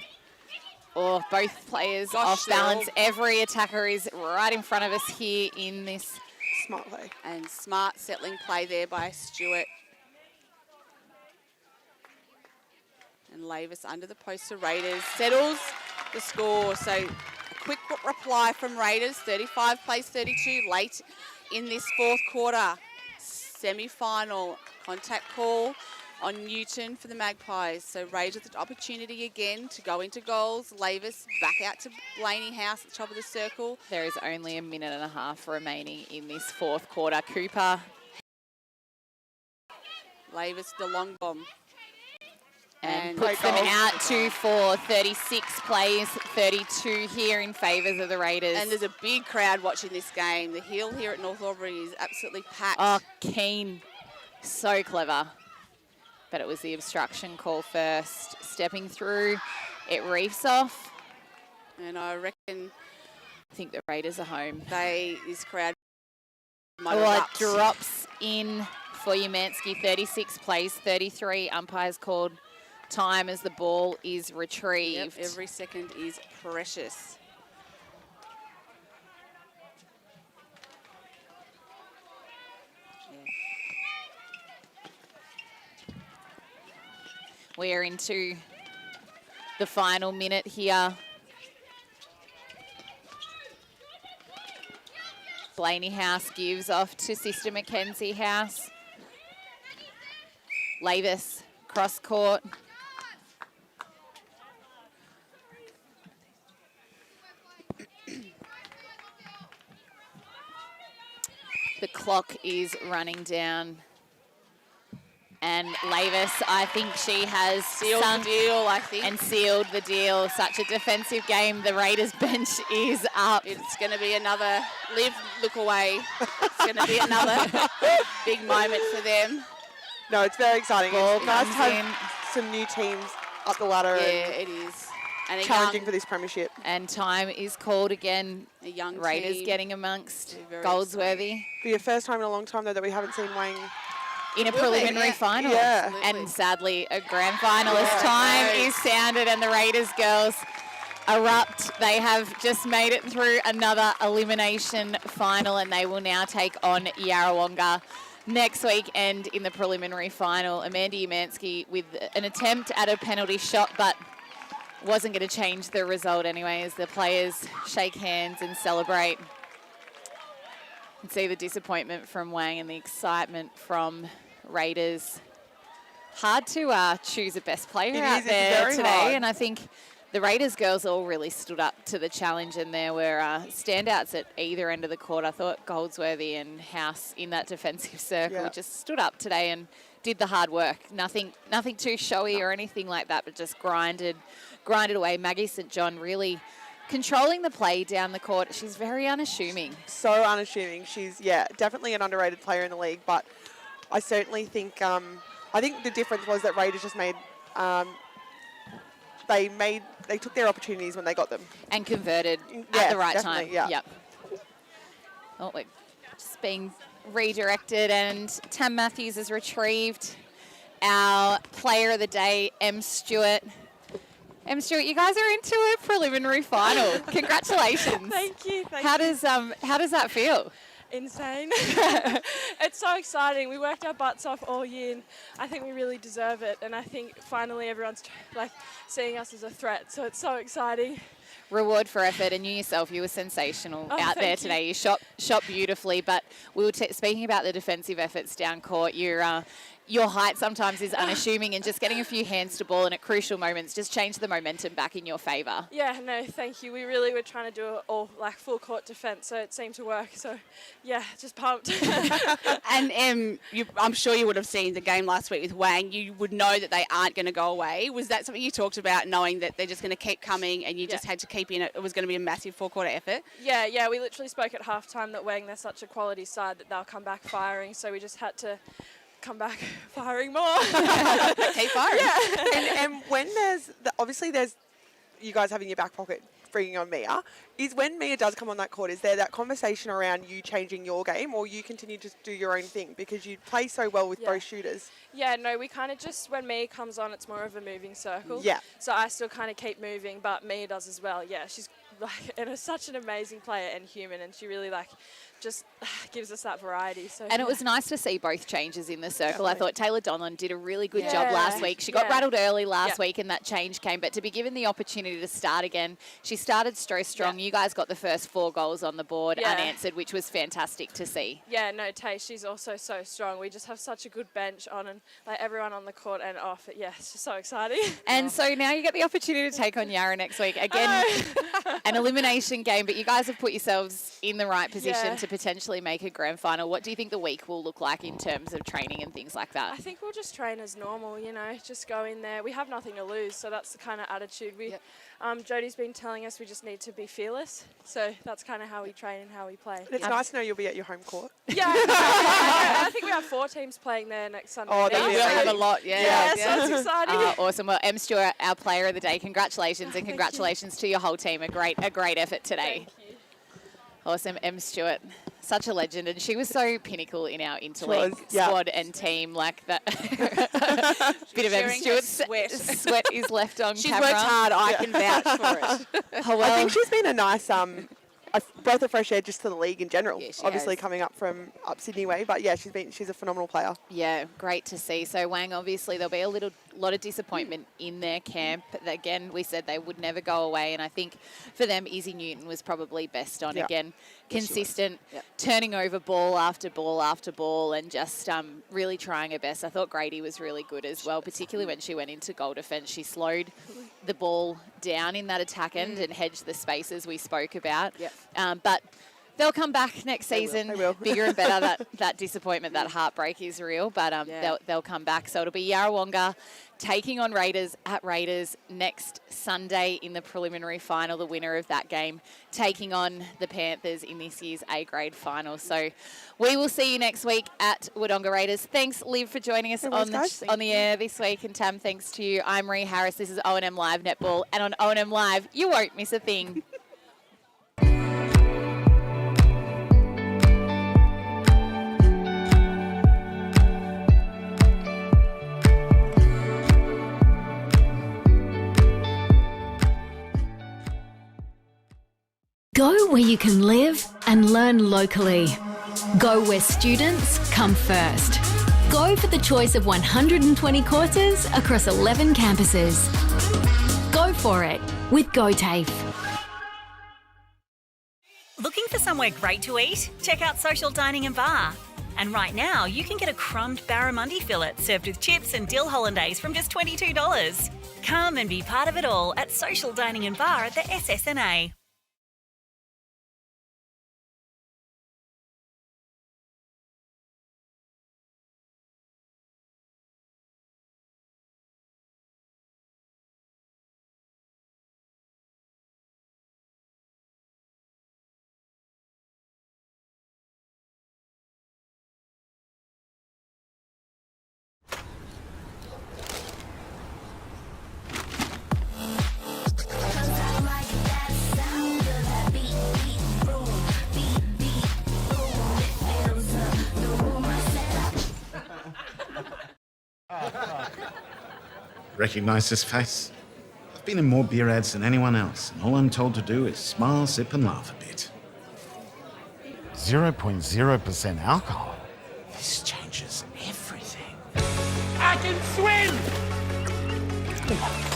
Speaker 1: Oh, both players off balance. Every attacker is right in front of us here in this.
Speaker 3: Smart play.
Speaker 2: And smart settling play there by Stewart. And Lavis under the post to Raiders. Settles the score. So a quick reply from Raiders. 35 plays 32 late in this fourth quarter. Semi-final contact call on Newton for the Magpies. So Raiders with the opportunity again to go into goals. Lavis back out to Blaney House at the top of the circle.
Speaker 1: There is only a minute and a half remaining in this fourth quarter. Cooper.
Speaker 2: Lavis the long bomb.
Speaker 1: And puts them out 2-4, 36 plays, 32 here in favours of the Raiders.
Speaker 2: And there's a big crowd watching this game. The hill here at North Albury is absolutely packed.
Speaker 1: Oh, Keane, so clever. But it was the obstruction call first. Stepping through, it reefs off.
Speaker 2: And I reckon...
Speaker 1: I think the Raiders are home.
Speaker 2: This crowd might
Speaker 1: it drops in for Umansky. 36 plays, 33. Umpires called time as the ball is retrieved.
Speaker 2: Yep, every second is precious.
Speaker 1: We are into the final minute here. Blaney House gives off to Sister Mackenzie House. Lavis, cross court. The clock is running down. And Lavis, I think she has
Speaker 2: sealed the deal, I think.
Speaker 1: And sealed the deal. Such a defensive game. The Raiders bench is up.
Speaker 2: It's going to be another look away. It's going to be another big moment for them.
Speaker 3: No, it's very exciting.
Speaker 1: Ball
Speaker 3: it's nice to
Speaker 1: comes
Speaker 3: have some new teams up the ladder.
Speaker 2: Yeah, it is. And
Speaker 3: challenging for this premiership.
Speaker 1: And time is called again.
Speaker 2: A young
Speaker 1: Raiders
Speaker 2: team.
Speaker 1: getting amongst Goldsworthy.
Speaker 3: For your first time in a long time, though, that we haven't seen Wang
Speaker 1: in a preliminary final.
Speaker 3: Yeah.
Speaker 1: And sadly, a grand finalist. Time is sounded and the Raiders girls erupt. They have just made it through another elimination final and they will now take on Yarrawonga next weekend in the preliminary final. Amanda Umansky with an attempt at a penalty shot, but wasn't going to change the result anyway as the players shake hands and celebrate. And see the disappointment from Wang and the excitement from Raiders. Hard to choose a best player out there today, and I think the Raiders girls all really stood up to the challenge, and there were standouts at either end of the court. I thought Goldsworthy and House in that defensive circle just stood up today and did the hard work. Nothing too showy or anything like that, but just grinded away. Maggie St. John really controlling the play down the court. She's very unassuming.
Speaker 3: So unassuming. She's, definitely an underrated player in the league, but I certainly think, I think the difference was that Raiders just made, they took their opportunities when they got them.
Speaker 1: And converted at the right time.
Speaker 3: Yeah.
Speaker 1: Yep. Oh, we're just being redirected, and Tam Matthews has retrieved our player of the day, Em Stewart. Em Stewart, you guys are into a preliminary final. Congratulations.
Speaker 12: Thank you.
Speaker 1: How does that feel?
Speaker 12: Insane. It's so exciting. We worked our butts off all year, and I think we really deserve it. And I think finally everyone's seeing us as a threat. So it's so exciting.
Speaker 1: Reward for effort, and you yourself, you were sensational out there today. You shot beautifully, but we were speaking about the defensive efforts down court. Your height sometimes is unassuming, and just getting a few hands to ball and at crucial moments just changed the momentum back in your favour.
Speaker 12: Yeah, no, thank you. We really were trying to do it all full court defence, so it seemed to work. So, yeah, just pumped.
Speaker 2: And I'm sure you would have seen the game last week with Wang. You would know that they aren't going to go away. Was that something you talked about, knowing that they're just going to keep coming and you just had to keep in it? It was going to be a massive four-quarter effort?
Speaker 12: Yeah, we literally spoke at halftime that Wang, they're such a quality side that they'll come back firing, so we just had to come back firing more.
Speaker 2: Keep firing.
Speaker 3: Yeah. And when obviously there's you guys having your back pocket bringing on Mia, is when Mia does come on that court, is there that conversation around you changing your game, or you continue to do your own thing because you play so well with both shooters?
Speaker 12: Yeah, no, we kind of just, when Mia comes on, it's more of a moving circle.
Speaker 3: Yeah.
Speaker 12: So I still kind of keep moving, but Mia does as well. Yeah, she's such an amazing player and human, and she really just gives us that variety. So,
Speaker 1: and it was nice to see both changes in the circle. I thought Taylor Donlan did a really good job last week. She got rattled early last week and that change came, but to be given the opportunity to start again, she started so strong. You guys got the first 4 goals on the board unanswered, which was fantastic to see.
Speaker 12: Yeah, no, Tay, she's also so strong. We just have such a good bench on, and everyone on the court and off. Yeah, it's just so exciting.
Speaker 1: And so now you get the opportunity to take on Yarra next week. Again, an elimination game, but you guys have put yourselves in the right position to potentially make a grand final. What do you think the week will look like in terms of training and things like that?
Speaker 12: I think we'll just train as normal, just go in there. We have nothing to lose, so that's the kind of attitude. Jodie's been telling us we just need to be fearless, so that's kind of how we train and how we play.
Speaker 3: It's nice to know you'll be at your home court.
Speaker 12: Yeah, I think we have 4 teams playing there next Sunday.
Speaker 3: Oh, that'll
Speaker 1: we'll have a lot,
Speaker 12: so it's exciting.
Speaker 1: Awesome. Well, Em Stewart, our player of the day, congratulations, and congratulations to your whole team. A great effort today.
Speaker 12: Thank you.
Speaker 1: Awesome. Em Stewart, such a legend, and she was so pinnacle in our interleague squad and team. Like that bit of Em Stewart's sweat is left on
Speaker 2: She's
Speaker 1: camera.
Speaker 2: worked hard. I can vouch for it.
Speaker 3: I think she's been a nice a breath of fresh air just to the league in general.
Speaker 2: Yeah, she
Speaker 3: obviously
Speaker 2: has.
Speaker 3: coming up from up Sydney way, but yeah, she's a phenomenal player.
Speaker 1: Yeah, great to see. So Wang, obviously there'll be a lot of disappointment in their camp. Again, we said they would never go away, and I think for them, Izzy Newton was probably best on. Again, consistent, turning over ball after ball after ball, and just really trying her best. I thought Grady was really good as well, particularly when she went into goal defence. She slowed the ball down in that attack end and hedged the spaces we spoke about. But they'll come back next season,
Speaker 3: They will.
Speaker 1: bigger and better. That disappointment, that heartbreak is real, but they'll come back. So it'll be Yarrawonga taking on Raiders at Raiders next Sunday in the preliminary final. The winner of that game taking on the Panthers in this year's A-grade final. So we will see you next week at Wodonga Raiders. Thanks, Liv, for joining us on the air this week, and Tam, thanks to you. I'm Marie Harris. This is O&M Live Netball, and on O&M Live, you won't miss a thing.
Speaker 4: Go where you can live and learn locally. Go where students come first. Go for the choice of 120 courses across 11 campuses. Go for it with GoTAFE.
Speaker 5: Looking for somewhere great to eat? Check out Social Dining and Bar. And right now, you can get a crumbed barramundi fillet served with chips and dill hollandaise from just $22. Come and be part of it all at Social Dining and Bar at the SS&A.
Speaker 6: Recognise this face? I've been in more beer ads than anyone else, and all I'm told to do is smile, sip and laugh a bit.
Speaker 7: 0.0% alcohol.
Speaker 6: This changes everything.
Speaker 8: I can swim!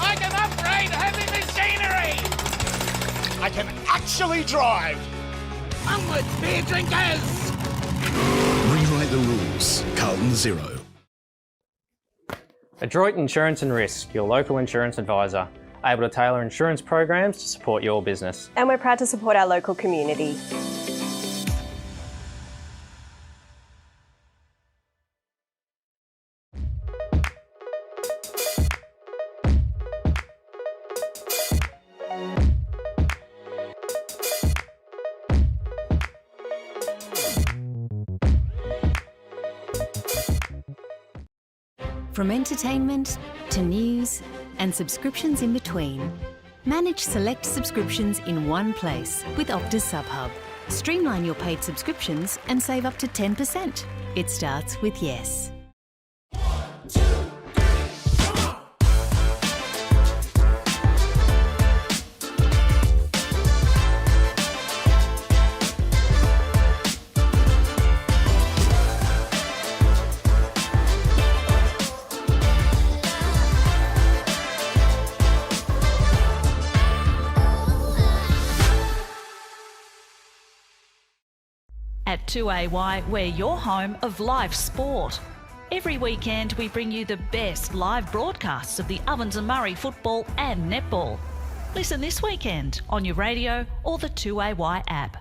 Speaker 8: I can upgrade heavy machinery!
Speaker 7: I can actually drive!
Speaker 8: Onward, beer drinkers!
Speaker 13: Rewrite the rules. Carlton Zero.
Speaker 9: Adroit Insurance and Risk, your local insurance advisor, able to tailor insurance programs to support your business.
Speaker 10: And we're proud to support our local community.
Speaker 4: From entertainment to news and subscriptions in between, manage select subscriptions in one place with Optus SubHub. Streamline your paid subscriptions and save up to 10%. It starts with yes.
Speaker 11: At 2AY, we're your home of live sport. Every weekend, we bring you the best live broadcasts of the Ovens and Murray football and netball. Listen this weekend on your radio or the 2AY app.